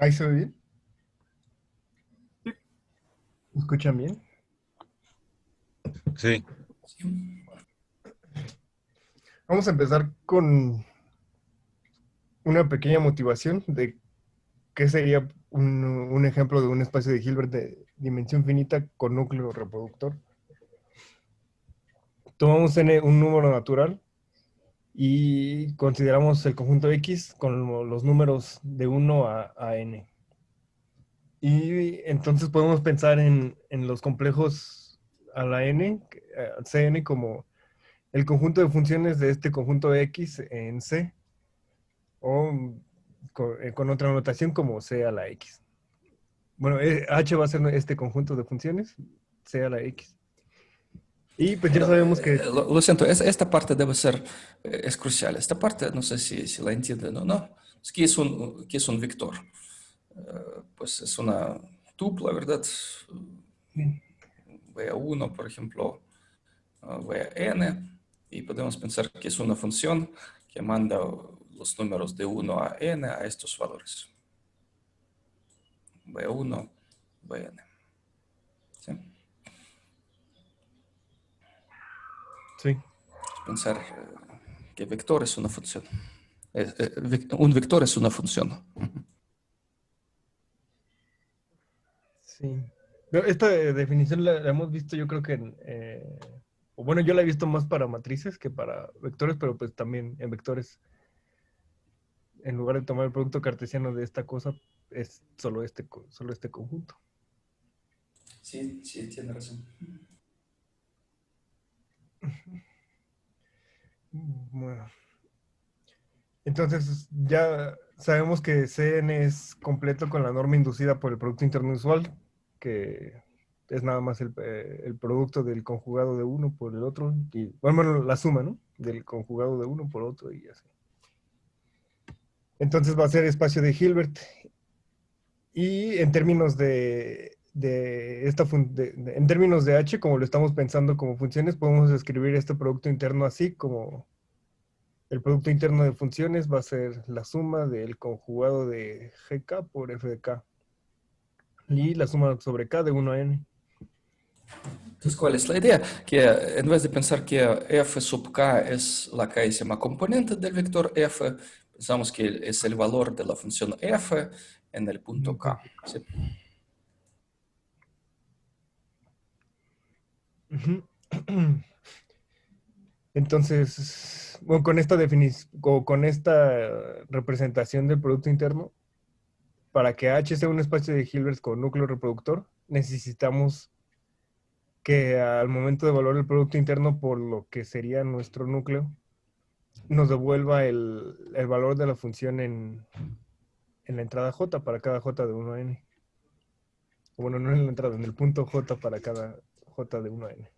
¿Ahí se ve bien? Sí. ¿Me escuchan bien? Sí, Sí. Vamos a empezar con una pequeña motivación de qué sería un ejemplo de un espacio de Hilbert de dimensión finita con núcleo reproductor. Tomamos un número natural y consideramos el conjunto X con los números de 1 a n. Y entonces podemos pensar en los complejos a la n, Cn, como el conjunto de funciones de este conjunto X en C, o con otra notación como C a la X. Bueno, H va a ser este conjunto de funciones, C a la X. Y pues ya Pero, sabemos que lo siento, esta parte debe ser, es crucial. Esta parte, no sé si la entienden o no. ¿Qué es un vector? Pues es una tupla, ¿verdad? V1, por ejemplo, Vn, y podemos pensar que es una función que manda los números de 1 a n a estos valores. V1, Vn. ¿Sí? sí. Pensar que vector es una función. Un vector es una función. Sí. Pero esta definición la hemos visto, yo creo que o bueno, yo la he visto más para matrices que para vectores, pero pues también en vectores, en lugar de tomar el producto cartesiano de esta cosa, es solo este conjunto. Sí, sí, tiene razón. Bueno, entonces ya sabemos que Cn es completo con la norma inducida por el producto interno usual, que es nada más el producto del conjugado de uno por el otro, y bueno, la suma, ¿no? Del conjugado de uno por otro y así. Entonces va a ser espacio de Hilbert. Y en términos en términos de H, como lo estamos pensando como funciones, podemos escribir este producto interno así como el producto interno de funciones va a ser la suma del conjugado de GK por f de k. Y la suma sobre k de 1 a n. Entonces, ¿cuál es la idea? Que en vez de pensar que f sub k es la k-ésima componente del vector f, pensamos que es el valor de la función f en el punto k. ¿Sí? Ujú. Entonces, bueno, con esta representación del producto interno, para que H sea un espacio de Hilbert con núcleo reproductor, necesitamos que al momento de evaluar el producto interno por lo que sería nuestro núcleo, nos devuelva el valor de la función en la entrada j para cada j de 1 a n. Bueno, no en la entrada, en el punto j para cada j de 1 a n.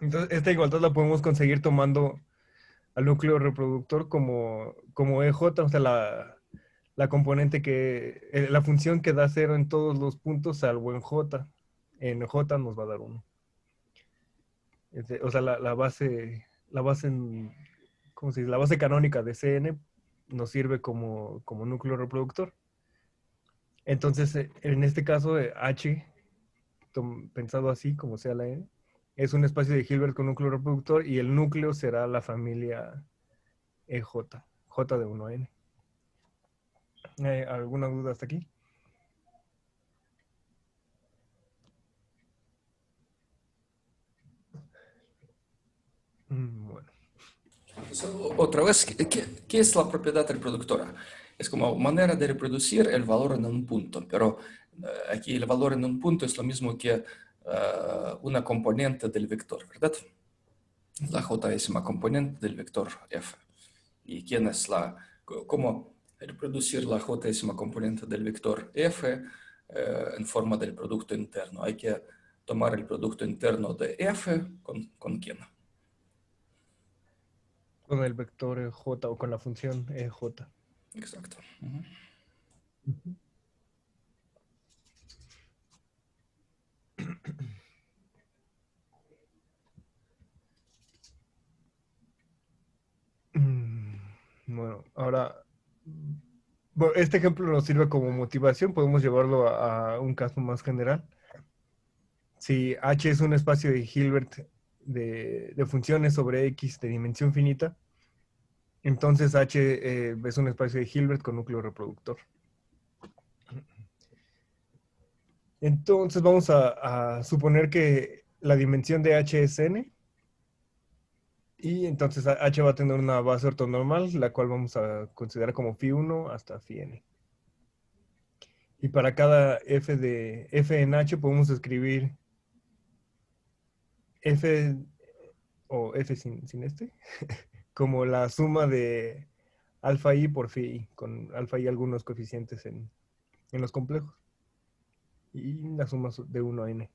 Entonces, esta igualdad la podemos conseguir tomando al núcleo reproductor como EJ, o sea, la componente la función que da 0 en todos los puntos, salvo en j. En j nos va a dar 1. O sea, ¿cómo se dice? La base canónica de Cn nos sirve como núcleo reproductor. Entonces, en este caso, H, pensado así, como sea la n, es un espacio de Hilbert con núcleo reproductor y el núcleo será la familia EJ, J de 1 a n. ¿Alguna duda hasta aquí? Bueno. Entonces, otra vez, ¿qué es la propiedad reproductora? Es como manera de reproducir el valor en un punto, pero aquí el valor en un punto es lo mismo que una componente del vector, ¿verdad? La j-ésima componente del vector f. ¿Y quién es cómo reproducir la j-ésima componente del vector f en forma del producto interno? Hay que tomar el producto interno de f con quién. Con el vector j o con la función j. Exacto. Ujú. Bueno, ahora Bueno, este ejemplo nos sirve como motivación, podemos llevarlo a un caso más general. Si H es un espacio de Hilbert de funciones sobre X de dimensión finita, entonces H es un espacio de Hilbert con núcleo reproductor. Entonces vamos a suponer que la dimensión de H es n, y entonces H va a tener una base ortonormal, la cual vamos a considerar como phi1 hasta phi n. Y para cada f en H podemos escribir f, o f sin este, como la suma de alfa i por phi i, con alfa i algunos coeficientes en los complejos. Y la suma de 1 a n.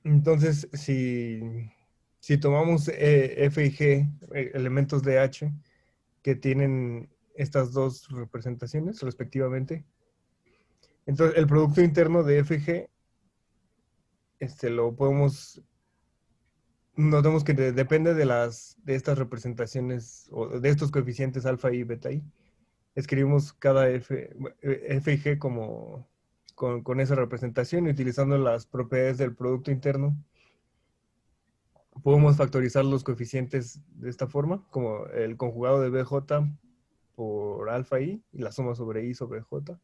Entonces, si tomamos f y g, elementos de H, que tienen estas dos representaciones respectivamente, entonces el producto interno de f y g, lo podemos, notamos que depende de estas representaciones, o de estos coeficientes alfa y beta i. Escribimos cada f y g como con esa representación, y utilizando las propiedades del producto interno, podemos factorizar los coeficientes de esta forma, como el conjugado de bj por alfa i, y la suma sobre i sobre j,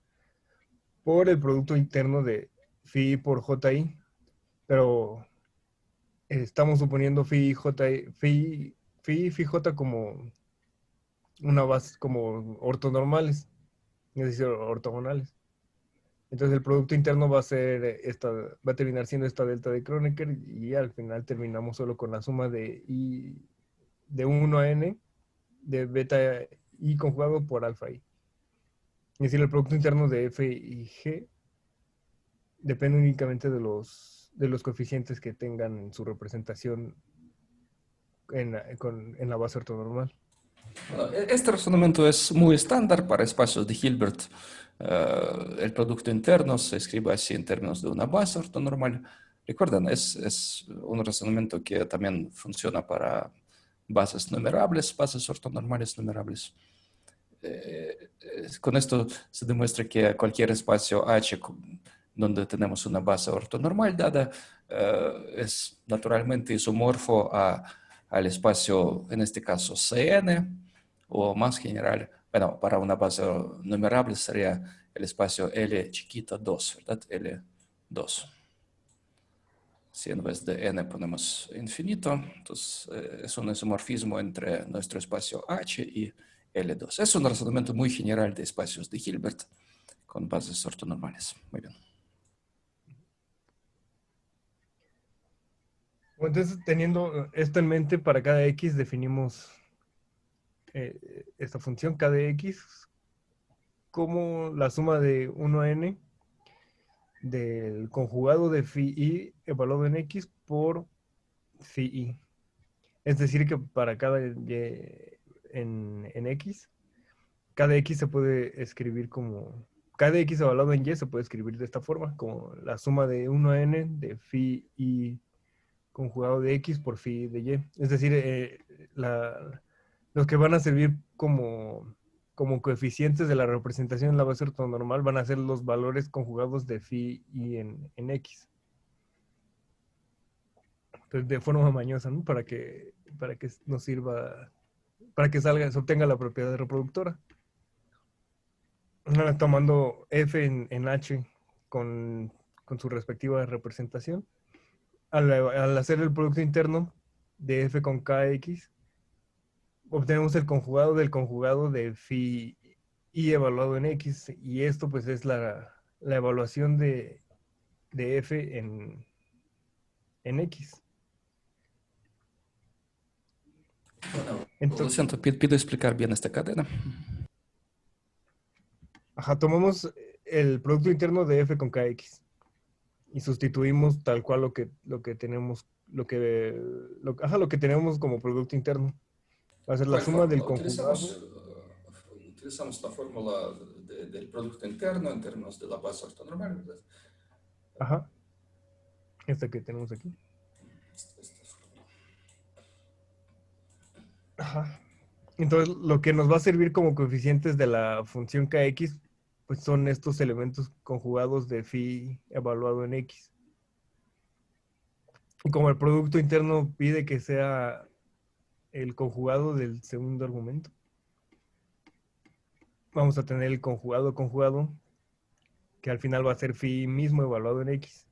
por el producto interno de phi por ji, pero estamos suponiendo phi y j como una base, como ortonormales, es decir, ortogonales. Entonces el producto interno va a terminar siendo esta delta de Kronecker, y al final terminamos solo con la suma de i de 1 a n de beta i conjugado por alfa i. Es decir, el producto interno de f y g depende únicamente de los coeficientes que tengan en su representación en la base ortonormal. Bueno, este razonamiento es muy estándar para espacios de Hilbert. El producto interno se escribe así en términos de una base ortonormal. Recuerden, es un razonamiento que también funciona para bases numerables, bases ortonormales numerables. Con esto se demuestra que cualquier espacio H donde tenemos una base ortonormal dada es naturalmente isomorfo al espacio, en este caso Cn, o más general, bueno, para una base numerable sería el espacio L chiquita 2, ¿verdad? L2. Si en vez de n ponemos infinito, entonces es un isomorfismo entre nuestro espacio H y L2. Es un razonamiento muy general de espacios de Hilbert con bases ortonormales. Muy bien. Entonces, teniendo esto en mente, para cada x definimos esta función kdx como la suma de 1 a n del conjugado de phi i evaluado en x por phi i. Es decir, que para cada y en x, cada x se puede escribir como, cada x evaluado en y se puede escribir de esta forma, como la suma de 1 a n de phi i conjugado de x por phi de y. Es decir, los que van a servir como coeficientes de la representación en la base ortonormal van a ser los valores conjugados de phi i en x. Entonces, de forma mañosa, ¿no? Para que nos sirva, para que se obtenga la propiedad reproductora. Ahora, tomando f en h con su respectiva representación, al hacer el producto interno de f con kx, obtenemos el conjugado del conjugado de phi i evaluado en x, y esto pues es la evaluación de f en x. Bueno, lo Entonces, siento, pido explicar bien esta cadena. tomamos el producto interno de f con kx y sustituimos tal cual lo que tenemos, lo que tenemos como producto interno. Va a ser la ¿Cuál suma del fórmula? conjugado. Utilizamos la fórmula del producto interno en términos de la base ortonormal, ¿verdad? Ajá. Esta que tenemos aquí. Esta fórmula. Ajá. Entonces, lo que nos va a servir como coeficientes de la función kx, pues son estos elementos conjugados de phi evaluado en x. Y como el producto interno pide que sea el conjugado del segundo argumento, vamos a tener el conjugado, que al final va a ser phi mismo evaluado en x.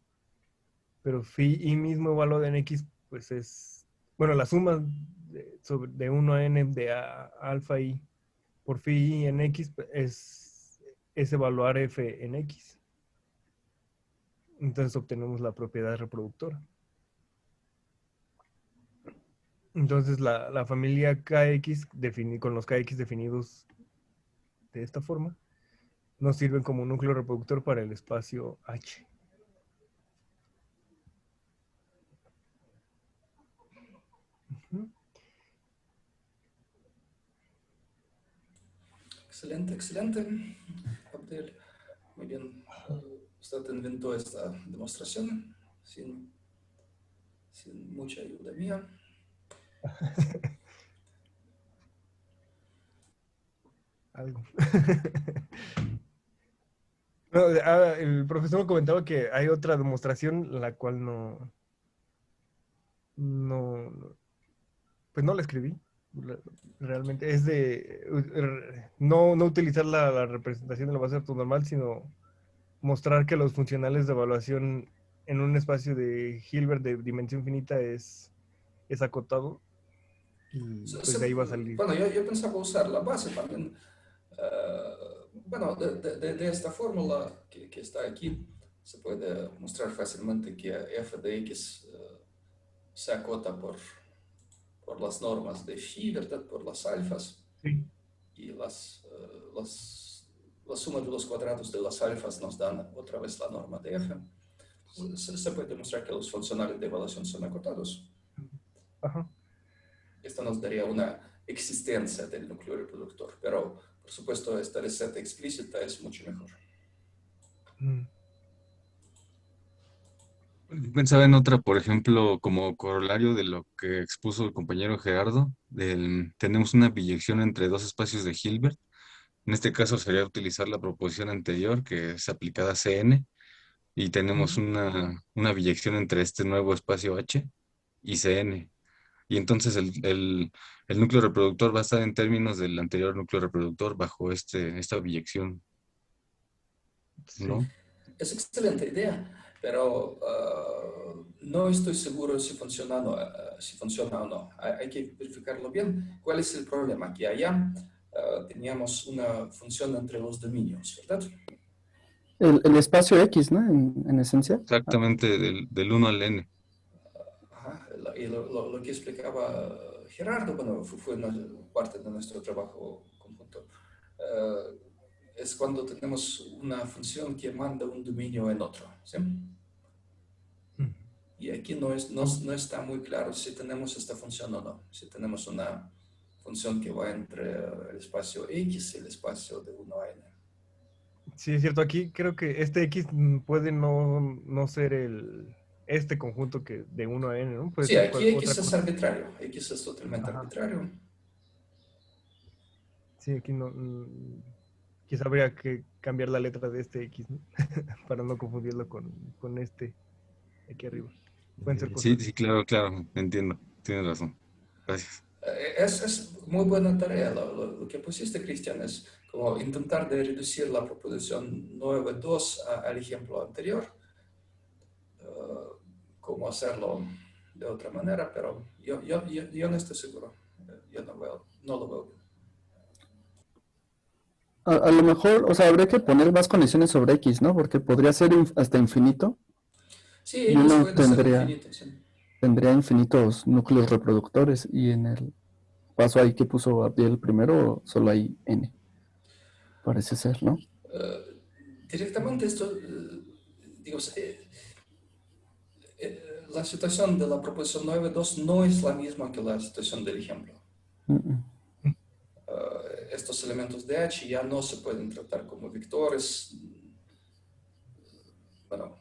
Pero phi y mismo evaluado en x, pues es, bueno, la suma de 1 a n de alfa i por phi i en x es evaluar f en x. Entonces obtenemos la propiedad reproductora. Entonces la familia kx con los kx definidos de esta forma nos sirven como núcleo reproductor para el espacio H. Ujú. Excelente, excelente. Abdel, muy bien. Usted inventó esta demostración sin mucha ayuda mía. Algo. No, el profesor me comentaba que hay otra demostración, la cual no, pues no la escribí. Realmente es de no utilizar la representación de la base ortonormal, sino mostrar que los funcionales de evaluación en un espacio de Hilbert de dimensión finita es acotado y pues de ahí va a salir. Bueno, yo pensaba usar la base también. Bueno, de esta fórmula que está aquí, se puede mostrar fácilmente que f de x se acota por las normas de phi, ¿verdad? Por las alfas. Sí. Y la suma de los cuadrados de las alfas nos dan otra vez la norma de f. Se puede demostrar que los funcionales de evaluación son acotados. Ajá. Esto nos daría una existencia del núcleo reproductor, pero por supuesto esta receta explícita es mucho mejor. Mm. Pensaba en otra, por ejemplo, como corolario de lo que expuso el compañero Gerardo, tenemos una biyección entre dos espacios de Hilbert. En este caso sería utilizar la proposición anterior, que es aplicada a Cn, y tenemos una biyección entre este nuevo espacio H y Cn. Y entonces el núcleo reproductor va a estar en términos del anterior núcleo reproductor bajo esta biyección, Sí. ¿no? Es excelente idea, pero no estoy seguro si funciona, si funciona o no. Hay que verificarlo bien. ¿Cuál es el problema? Que allá teníamos una función entre los dominios, ¿verdad? El espacio X, ¿no? En esencia. Ah, Exactamente del 1 al n. Ajá. Y lo que explicaba Gerardo, bueno, fue parte de nuestro trabajo conjunto. Es cuando tenemos una función que manda un dominio en otro, ¿sí? Mm. Y aquí no está muy claro si tenemos esta función o no. Si tenemos una función que va entre el espacio X y el espacio de 1 a n. Sí, es cierto. Aquí creo que este X puede no ser este conjunto que de 1 a n, ¿no? Puede Sí, ser aquí otra X es cosa. arbitrario. X es totalmente Ajá. arbitrario. Sí, aquí no. Quizá habría que cambiar la letra de este X, ¿no? Para no confundirlo con este aquí arriba. Pueden ser Sí, cosas. sí, claro, claro, entiendo. Tienes razón. Gracias. Es muy buena tarea. Lo que pusiste, Cristian, es como intentar de reducir la proposición 9.2 al ejemplo anterior. Cómo hacerlo de otra manera, pero yo no estoy seguro. Yo no lo veo bien. A lo mejor, o sea, habría que poner más condiciones sobre X, ¿no? Porque podría ser hasta infinito Sí, y X uno puede ser infinito, sí. tendría infinitos núcleos reproductores y en el paso ahí que puso Abdiel primero solo hay N, parece ser, ¿no? Directamente esto, digo, la situación de la proposición 9.2 no es la misma que la situación del ejemplo. Mm, mm. Estos elementos de H ya no se pueden tratar como vectores, bueno,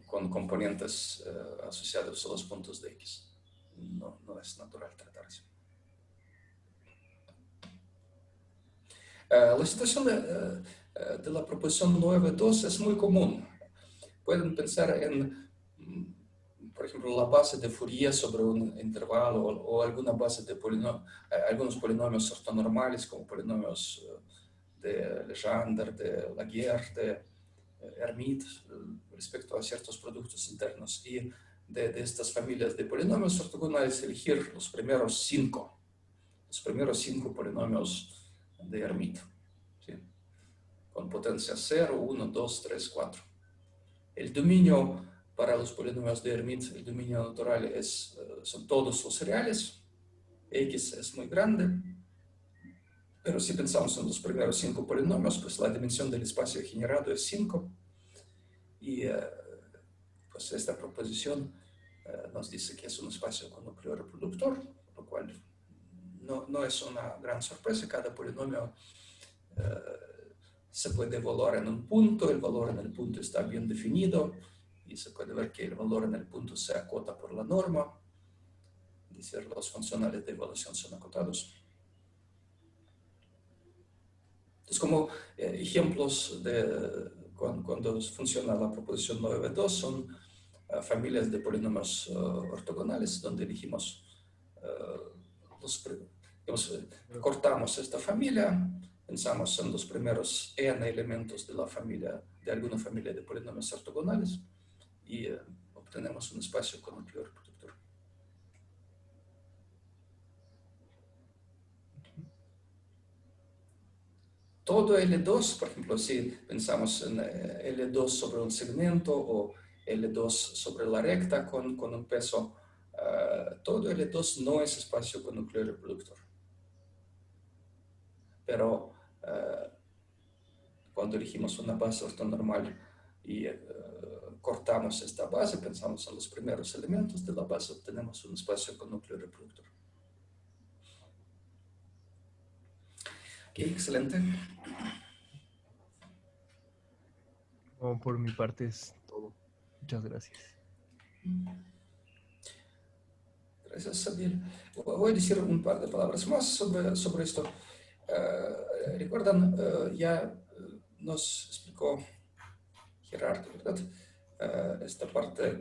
con componentes asociados a los puntos de X. No es natural tratar así. La situación de la proposición 9.2 es muy común. Pueden pensar en, por ejemplo, la base de Fourier sobre un intervalo o alguna base de algunos polinomios ortonormales como polinomios de Legendre, de Laguerre, de Hermite respecto a ciertos productos internos. Y de estas familias de polinomios ortogonales elegir los primeros cinco polinomios de Hermite, ¿sí? Con potencia 0, 1, 2, 3, 4. El dominio para los polinomios de Hermite, el dominio natural son todos los reales. X es muy grande, pero si pensamos en los primeros 5 polinomios, pues la dimensión del espacio generado es 5. Y pues esta proposición nos dice que es un espacio con núcleo reproductor, lo cual no es una gran sorpresa. Cada polinomio se puede evaluar en un punto, el valor en el punto está bien definido y se puede ver que el valor en el punto se acota por la norma, es decir, los funcionales de evaluación son acotados. Entonces, como ejemplos de cuando funciona la proposición 9.2 son familias de polinomios ortogonales, donde elegimos cortamos esta familia, pensamos en los primeros n elementos de la familia, de alguna familia de polinomios ortogonales y obtenemos un espacio con núcleo reproductor. Todo L2, por ejemplo, si pensamos en L2 sobre un segmento o L2 sobre la recta con un peso, todo L2 no es espacio con núcleo reproductor. Pero cuando elegimos una base ortonormal y cortamos esta base, pensamos en los primeros elementos de la base, obtenemos un espacio con núcleo reproductor. Ok, excelente. No, por mi parte es todo. Muchas gracias. Gracias, Sabir. Voy a decir un par de palabras más sobre esto. Recuerdan, ya nos explicó Gerardo, ¿verdad? Esta parte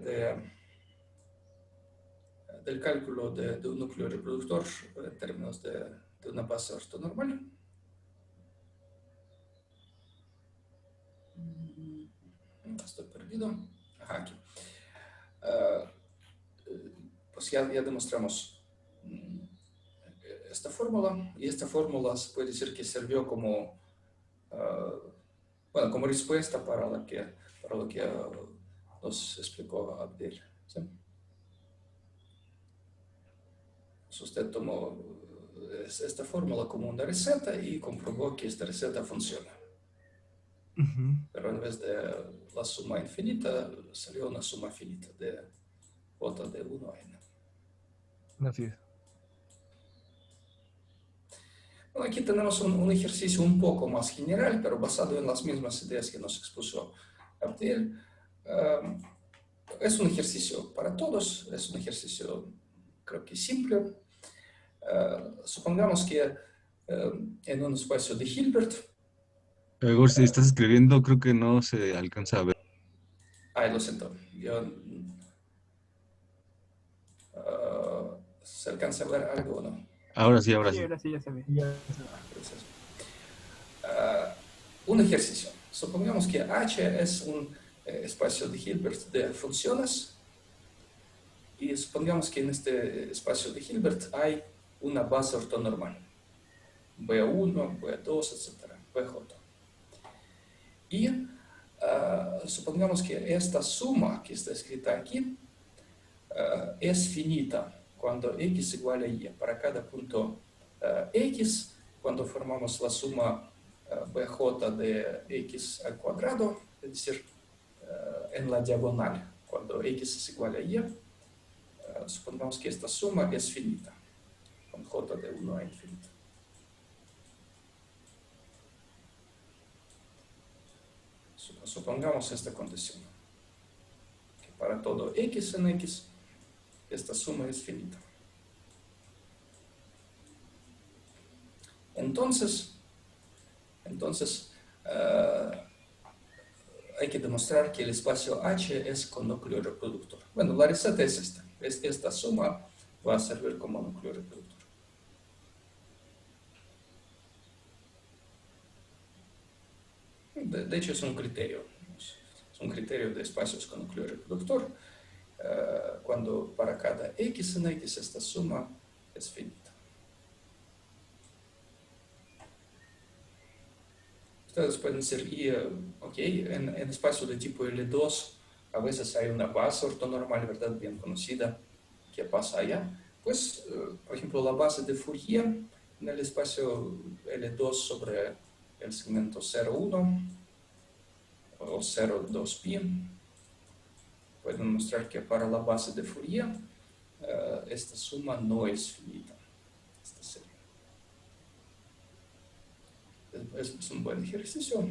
del cálculo de un núcleo reproductor en términos de una base ortonormal. Estoy perdido. Ajá, aquí. Pues ya demostramos esta fórmula, y esta fórmula se puede decir que sirvió como, como respuesta para lo que nos explicó Abdel, ¿sí? Pues usted tomó esta fórmula como una receta y comprobó que esta receta funciona. Pero en vez de la suma infinita, salió una suma finita de J de 1 a n. Así es. Bueno, aquí tenemos un ejercicio un poco más general, pero basado en las mismas ideas que nos expuso Abdel. Es un ejercicio para todos, es un ejercicio creo que simple. Supongamos que en un espacio de Hilbert. Igor, si estás escribiendo, creo que no se alcanza a ver. Ay, lo siento. ¿Se alcanza a ver algo o no? Ahora sí, ahora Sí, sí. ahora sí ya se ve. Gracias. Un ejercicio. Supongamos que H es un espacio de Hilbert de funciones y supongamos que en este espacio de Hilbert hay una base ortonormal. B1, B2, etc. BJ. Y supongamos que esta suma que está escrita aquí es finita cuando x igual a y. Para cada punto x, cuando formamos la suma bj de x al cuadrado, es decir, en la diagonal, cuando x es igual a y, supongamos que esta suma es finita, con j de 1 a infinito. Supongamos esta condición, que para todo x en x, esta suma es finita. Entonces, Entonces, hay que demostrar que el espacio H es con núcleo reproductor. Bueno, la receta es esta. Esta suma va a servir como núcleo reproductor. De hecho, es un criterio. Es un criterio de espacios con núcleo reproductor. Cuando para cada X en X esta suma es finita. Ustedes pueden decir, ok, en espacio de tipo L2 a veces hay una base ortonormal, ¿verdad? Bien conocida. ¿Qué pasa allá? Pues, por ejemplo, la base de Fourier en el espacio L2 sobre el segmento 0,1 o 0,2pi. Pueden mostrar que para la base de Fourier esta suma no es finita. Esta serie. Es un buen ejercicio.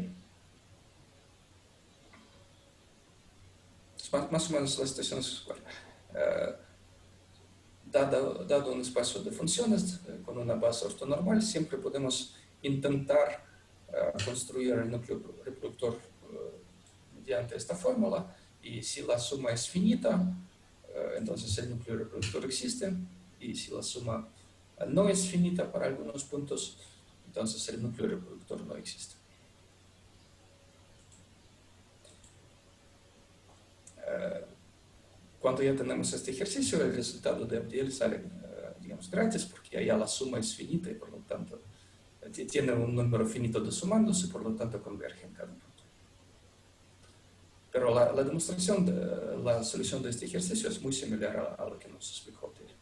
Más o menos la situación es igual. Dado un espacio de funciones con una base ortonormal, siempre podemos intentar construir el núcleo reproductor mediante esta fórmula, y si la suma es finita, entonces el núcleo reproductor existe, y si la suma no es finita para algunos puntos, entonces el núcleo reproductor no existe. Cuando ya tenemos este ejercicio, el resultado de Abdiel sale, digamos, gratis, porque ya la suma es finita y por lo tanto tiene un número finito de sumandos y por lo tanto converge en cada punto. Pero la demostración, la solución de este ejercicio es muy similar a lo que nos explicó Abdiel.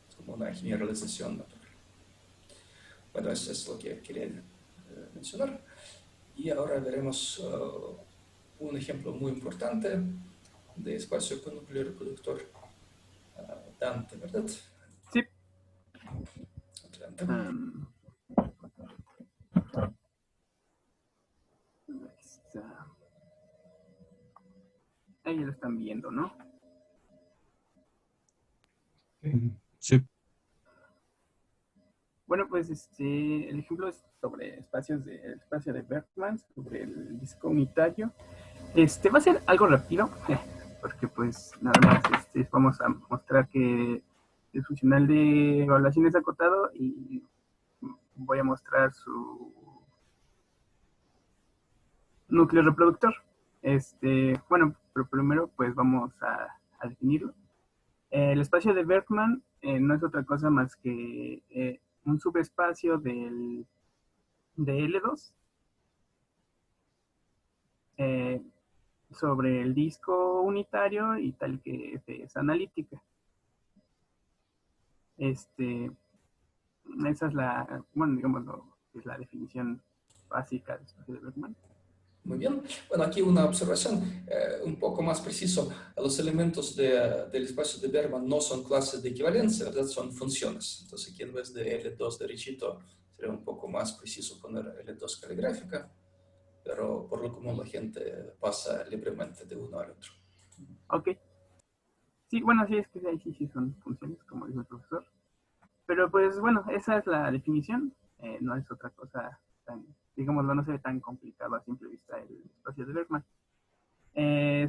Es como una generalización natural. Bueno, eso es lo que quería mencionar. Y ahora veremos un ejemplo muy importante de espacio con núcleo reproductor. Dante, ¿verdad? Sí. Adelante. Ahí lo están viendo, ¿no? Sí. Bueno, pues el ejemplo es sobre el espacio de Bergman, sobre el disco unitario. Va a ser algo rápido, porque pues nada más vamos a mostrar que el funcional de evaluación es acotado y voy a mostrar su núcleo reproductor. Bueno, pero primero pues vamos a definirlo. El espacio de Bergman no es otra cosa más que un subespacio de L2 sobre el disco unitario y tal que es analítica. Esa es bueno, digamos, es la definición básica del espacio de Bergman. Muy bien. Bueno, aquí una observación un poco más preciso. Los elementos del espacio de Bergman no son clases de equivalencia, ¿verdad? Son funciones. Entonces aquí en vez de L2 derechito sería un poco más preciso poner L2 caligráfica, pero por lo común la gente pasa libremente de uno al otro. Ok. Sí, bueno, sí, es que sí son funciones, como dijo el profesor. Pero pues bueno, esa es la definición. No es otra cosa tan, digámoslo, no se ve tan complicado a simple vista el espacio de Bergman.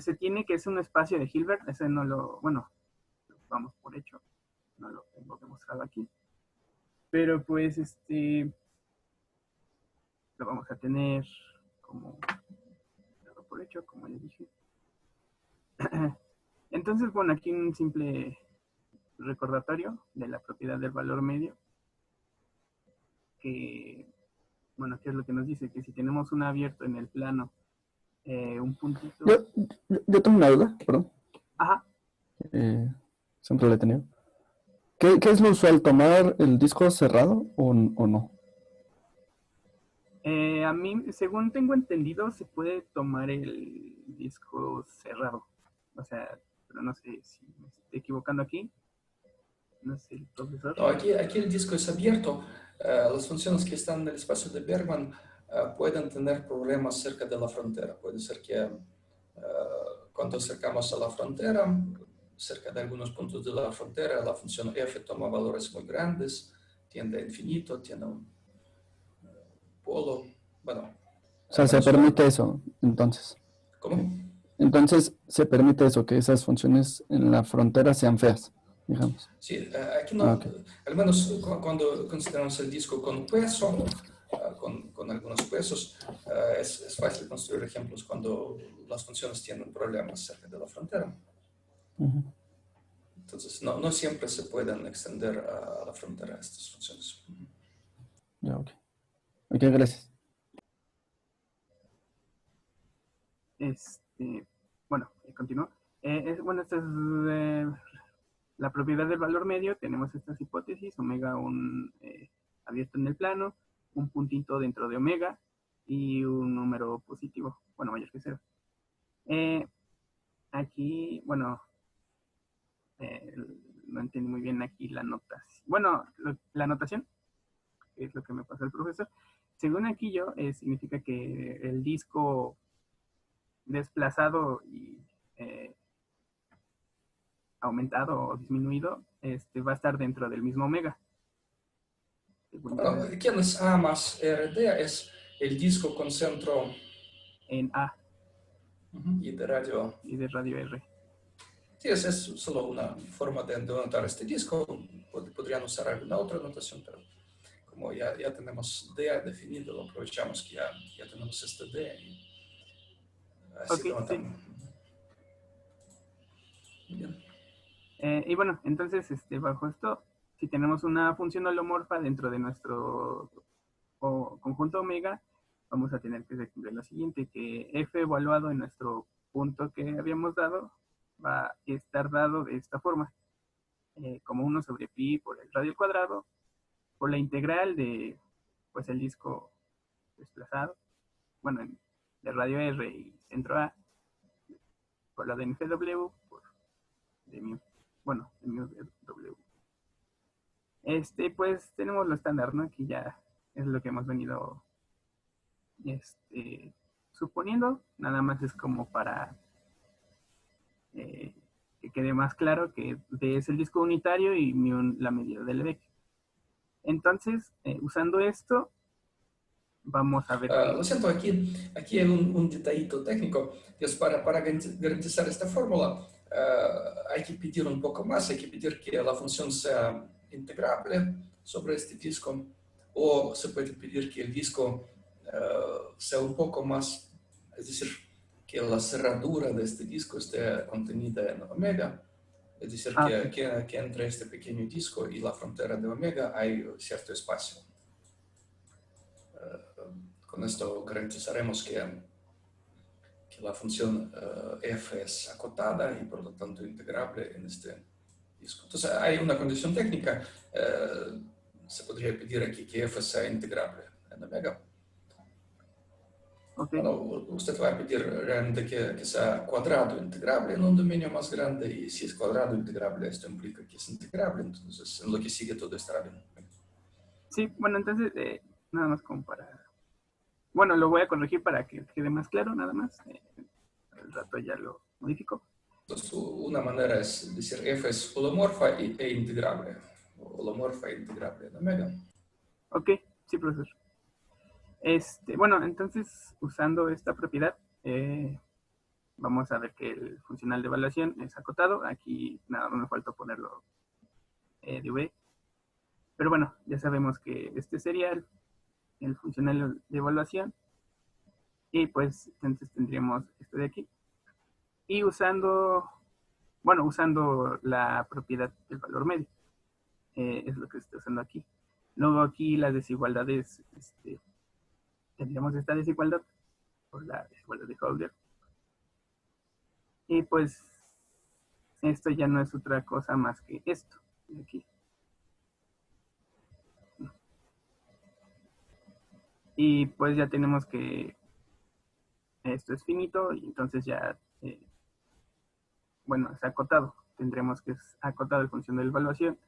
Se tiene que es un espacio de Hilbert, ese no lo, bueno, lo vamos por hecho, no lo tengo demostrado aquí. Pero pues lo vamos a tener como por hecho, como ya dije. Entonces, bueno, aquí un simple recordatorio de la propiedad del valor medio, que, bueno, ¿qué es lo que nos dice? Que si tenemos un abierto en el plano, un puntito... Yo tengo una duda, perdón. Ajá. Siempre la he tenido. ¿Qué es lo usual? ¿Tomar el disco cerrado o no? A mí, según tengo entendido, se puede tomar el disco cerrado. O sea, pero no sé si me estoy equivocando aquí. No sé, el profesor. No, aquí el disco es abierto. Las funciones que están en el espacio de Bergman pueden tener problemas cerca de la frontera. Puede ser que cuando acercamos a la frontera, cerca de algunos puntos de la frontera, la función f toma valores muy grandes, tiende a infinito, tiene polo, bueno, O sea, al se menos permite eso, entonces. ¿cómo? Entonces, se permite eso, que esas funciones en la frontera sean feas, digamos. Sí, aquí Ah, no, ok. al menos cuando consideramos el disco con peso, con algunos pesos, es fácil construir ejemplos cuando las funciones tienen problemas cerca de la frontera. Ujú. Entonces, no siempre se pueden extender a la frontera estas funciones. Ya, ok. Ok, gracias. Bueno, continúo. Bueno, esta es la propiedad del valor medio. Tenemos estas hipótesis, omega abierto en el plano, un puntito dentro de omega y un número positivo, bueno, mayor que cero. Aquí, bueno, eh, no entendí muy bien aquí la notación. Bueno, la notación, que es lo que me pasó el profesor. Según aquí significa que el disco desplazado y aumentado o disminuido va a estar dentro del mismo omega. Bueno, ¿quién es A más RD? Es el disco con centro En A y de radio. y de radio R. Sí, es solo una forma de notar este disco. Podrían usar alguna otra notación, pero como ya tenemos D definido, lo aprovechamos que ya tenemos este D y así Ok, lo sí. notamos. Bien. Y bueno, entonces bajo esto, si tenemos una función holomorfa dentro de nuestro conjunto omega, vamos a tener que descubrir lo siguiente, que f evaluado en nuestro punto que habíamos dado va a estar dado de esta forma, como 1 sobre pi por el radio al cuadrado, por la integral de pues el disco desplazado, bueno, de radio R y centro A, por la de NFW, por de mu, bueno, de mu de W. Pues tenemos lo estándar, ¿no? Aquí ya es lo que hemos venido suponiendo, nada más es como para que quede más claro que D es el disco unitario y mu la medida del Lebesgue. Entonces, usando esto, vamos a ver que... Lo siento, aquí hay un detallito técnico. Es para garantizar esta fórmula, hay que pedir un poco más, hay que pedir que la función sea integrable sobre este disco, o se puede pedir que el disco sea un poco más, es decir, que la cerradura de este disco esté contenida en omega, es decir, okay. que entre este pequeño disco y la frontera de omega hay cierto espacio. Con esto garantizaremos que la función f es acotada y por lo tanto integrable en este disco. Entonces hay una condición técnica, se podría pedir aquí que f sea integrable en omega. Okay. Bueno, usted va a pedir realmente que sea cuadrado integrable en un dominio más grande, y si es cuadrado integrable, esto implica que es integrable, entonces en lo que sigue todo estará bien. Sí, bueno, entonces, nada más como para... Bueno, lo voy a corregir para que quede más claro, nada más. Al rato ya lo modifico. Entonces, una manera es decir f es holomorfa e integrable. Holomorfa e integrable en omega. Ok, sí, profesor. Bueno, entonces, usando esta propiedad, vamos a ver que el funcional de evaluación es acotado. Aquí nada más me falta ponerlo de V. Pero bueno, ya sabemos que este sería el funcional de evaluación. Y pues entonces tendríamos esto de aquí. Y usando la propiedad del valor medio. Es lo que estoy usando aquí. Luego aquí las desigualdades, tendríamos esta desigualdad por la desigualdad de Hölder. Y pues esto ya no es otra cosa más que esto de aquí. Y pues ya tenemos que esto es finito y entonces ya, bueno, es acotado. Tendremos que es acotado en función de la evaluación.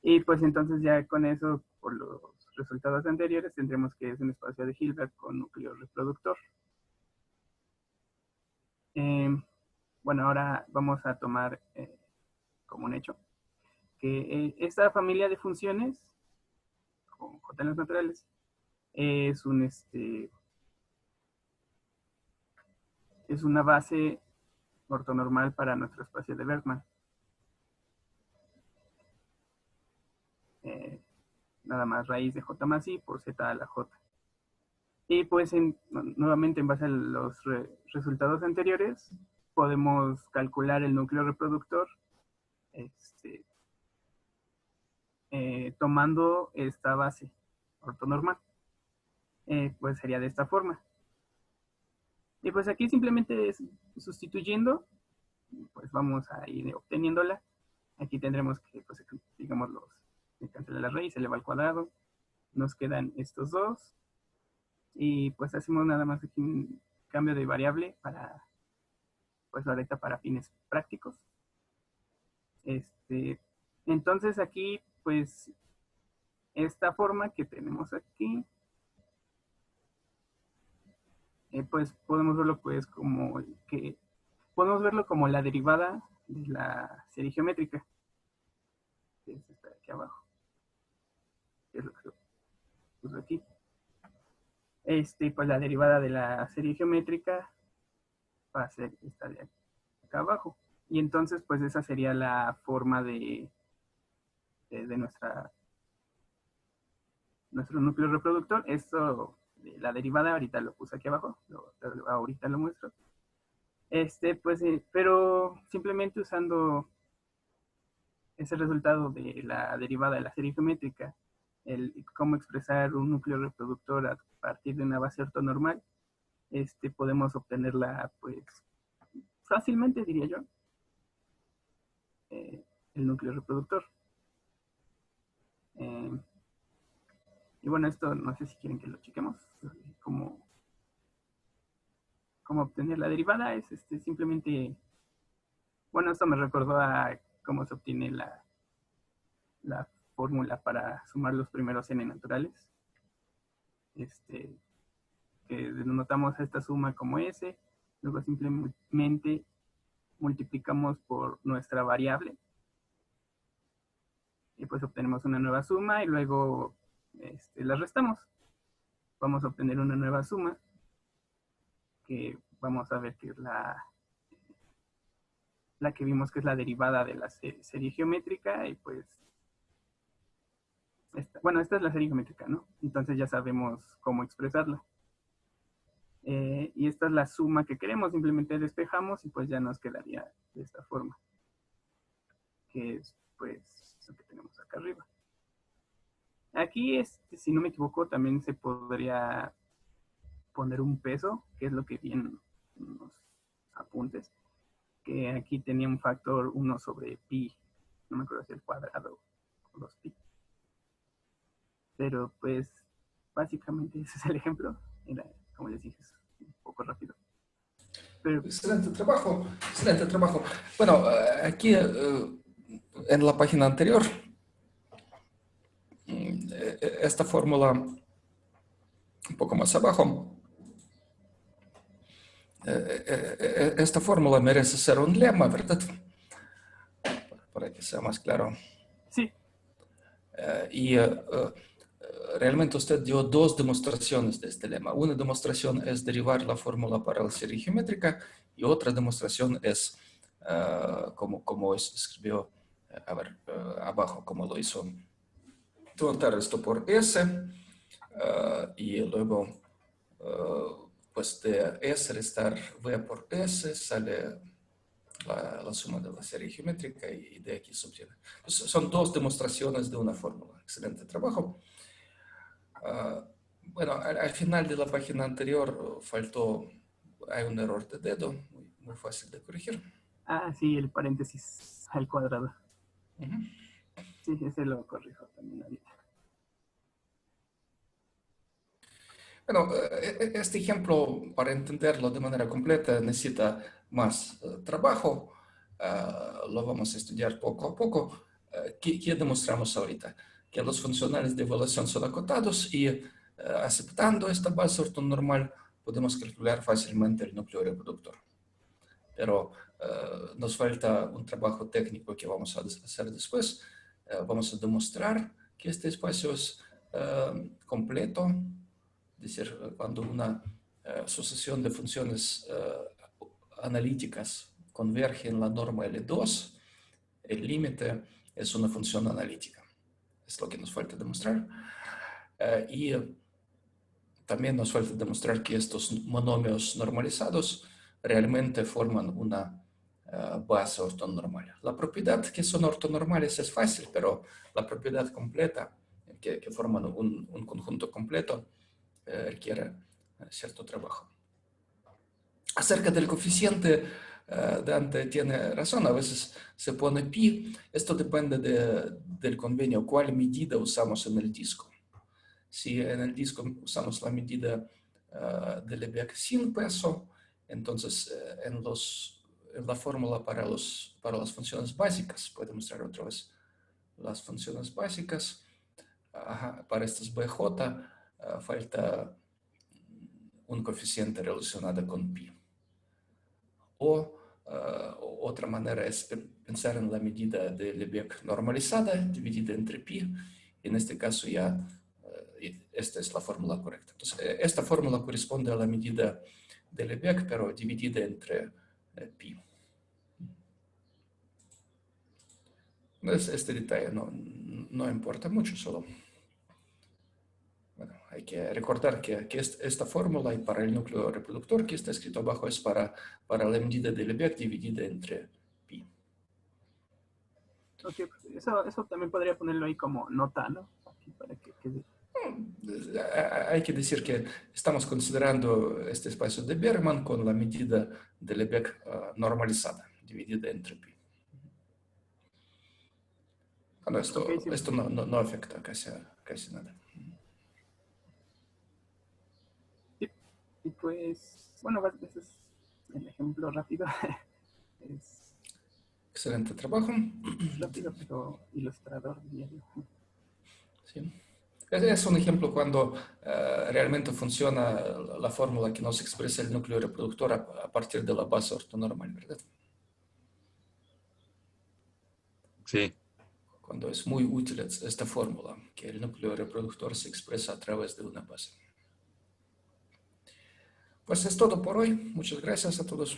Y pues entonces ya con eso, por los resultados anteriores, tendremos que es un espacio de Hilbert con núcleo reproductor. Bueno, ahora vamos a tomar como un hecho que esta familia de funciones con cotanlos naturales es es una base ortonormal para nuestro espacio de Bergman. Nada más raíz de J más I por Z a la J. Y pues nuevamente en base a los resultados anteriores podemos calcular el núcleo reproductor tomando esta base ortonormal. Pues sería de esta forma. Y pues aquí simplemente sustituyendo, pues vamos a ir obteniéndola. Aquí tendremos que, pues, digamos, se cancela la raíz, se eleva al cuadrado. Nos quedan estos dos. Y pues hacemos nada más aquí un cambio de variable para, pues ahorita para fines prácticos. Entonces aquí, pues, esta forma que tenemos aquí, pues podemos verlo pues como podemos verlo como la derivada de la serie geométrica, que es esta de aquí abajo, que es lo que puse aquí. Pues la derivada de la serie geométrica va a ser esta de acá abajo. Y entonces, pues esa sería la forma de nuestro núcleo reproductor. Esto, la derivada, ahorita lo puse aquí abajo, ahorita lo muestro. Pues, pero simplemente usando ese resultado de la derivada de la serie geométrica, cómo expresar un núcleo reproductor a partir de una base ortonormal, podemos obtenerla, pues, fácilmente, diría yo, el núcleo reproductor. Y bueno, esto no sé si quieren que lo chequemos. Cómo obtener la derivada es simplemente, bueno, esto me recordó a cómo se obtiene la fórmula para sumar los primeros n naturales. Que denotamos esta suma como s, luego simplemente multiplicamos por nuestra variable y pues obtenemos una nueva suma y luego la restamos. Vamos a obtener una nueva suma que vamos a ver que es la que vimos que es la derivada de la serie geométrica y pues esta es la serie geométrica, ¿no? Entonces ya sabemos cómo expresarla. Y esta es la suma que queremos, simplemente despejamos y pues ya nos quedaría de esta forma, que es pues lo que tenemos acá arriba. Aquí, si no me equivoco, también se podría poner un peso, que es lo que vi en unos apuntes, que aquí tenía un factor 1 sobre pi, no me acuerdo si el cuadrado o 2pi. Pero pues básicamente ese es el ejemplo. Era, como les dije, es un poco rápido. Pero, Excelente trabajo, excelente trabajo. Bueno, aquí en la página anterior, esta fórmula, un poco más abajo, esta fórmula merece ser un lema, ¿verdad? Para que sea más claro. sí, Y realmente usted dio dos demostraciones de este lema. Una demostración es derivar la fórmula para la serie geométrica y otra demostración es como escribió, a ver, abajo, como lo hizo. Notar esto por S y luego pues de S restar V por S sale la suma de la serie geométrica y de aquí se obtiene. Entonces, son dos demostraciones de una fórmula. Excelente trabajo. Bueno, al final de la página anterior hay un error de dedo, muy fácil de corregir. sí, el paréntesis al cuadrado. Uh-huh. Sí, ese lo corrijo también ahorita. Bueno, este ejemplo, para entenderlo de manera completa, necesita más trabajo. Lo vamos a estudiar poco a poco. ¿Qué demostramos ahorita? Que los funcionales de evaluación son acotados y aceptando esta base ortonormal podemos calcular fácilmente el núcleo reproductor. Pero nos falta un trabajo técnico que vamos a hacer después. Vamos a demostrar que este espacio es completo Es decir, cuando una sucesión de funciones analíticas converge en la norma L2, el límite es una función analítica. Es lo que nos falta demostrar. Y también nos falta demostrar que estos monomios normalizados realmente forman una base ortonormal. La propiedad que son ortonormales es fácil, pero la propiedad completa, que forman un conjunto completo, requiere cierto trabajo. Acerca del coeficiente, Dante tiene razón, a veces se pone pi. Esto depende del convenio, cuál medida usamos en el disco. Si en el disco usamos la medida de Lebesgue sin peso, entonces en la fórmula para las funciones básicas, puedo mostrar otra vez las funciones básicas, para estas BJ falta un coeficiente relacionado con pi. O otra manera es pensar en la medida de Lebesgue normalizada dividida entre pi. En este caso ya esta es la fórmula correcta. Entonces, esta fórmula corresponde a la medida de Lebesgue, pero dividida entre pi. Este detalle no importa mucho, solo bueno, hay que recordar que esta fórmula y para el núcleo reproductor que está escrito abajo es para la medida de Lebesgue dividida entre pi. Ok, pues eso también podría ponerlo ahí como nota, ¿no? Aquí para que quede. Hay que decir que estamos considerando este espacio de Bergman con la medida de Lebesgue normalizada, dividida entre pi. Bueno, Okay, sí. esto no afecta casi nada. Sí. Y pues, bueno, ese es el ejemplo rápido. Es Excelente trabajo. rápido, pero ilustrador, diría yo. Sí. Es un ejemplo cuando realmente funciona la fórmula que nos expresa el núcleo reproductor a partir de la base ortonormal, ¿verdad? Sí. Cuando es muy útil esta fórmula, que el núcleo reproductor se expresa a través de una base. Pues es todo por hoy. Muchas gracias a todos.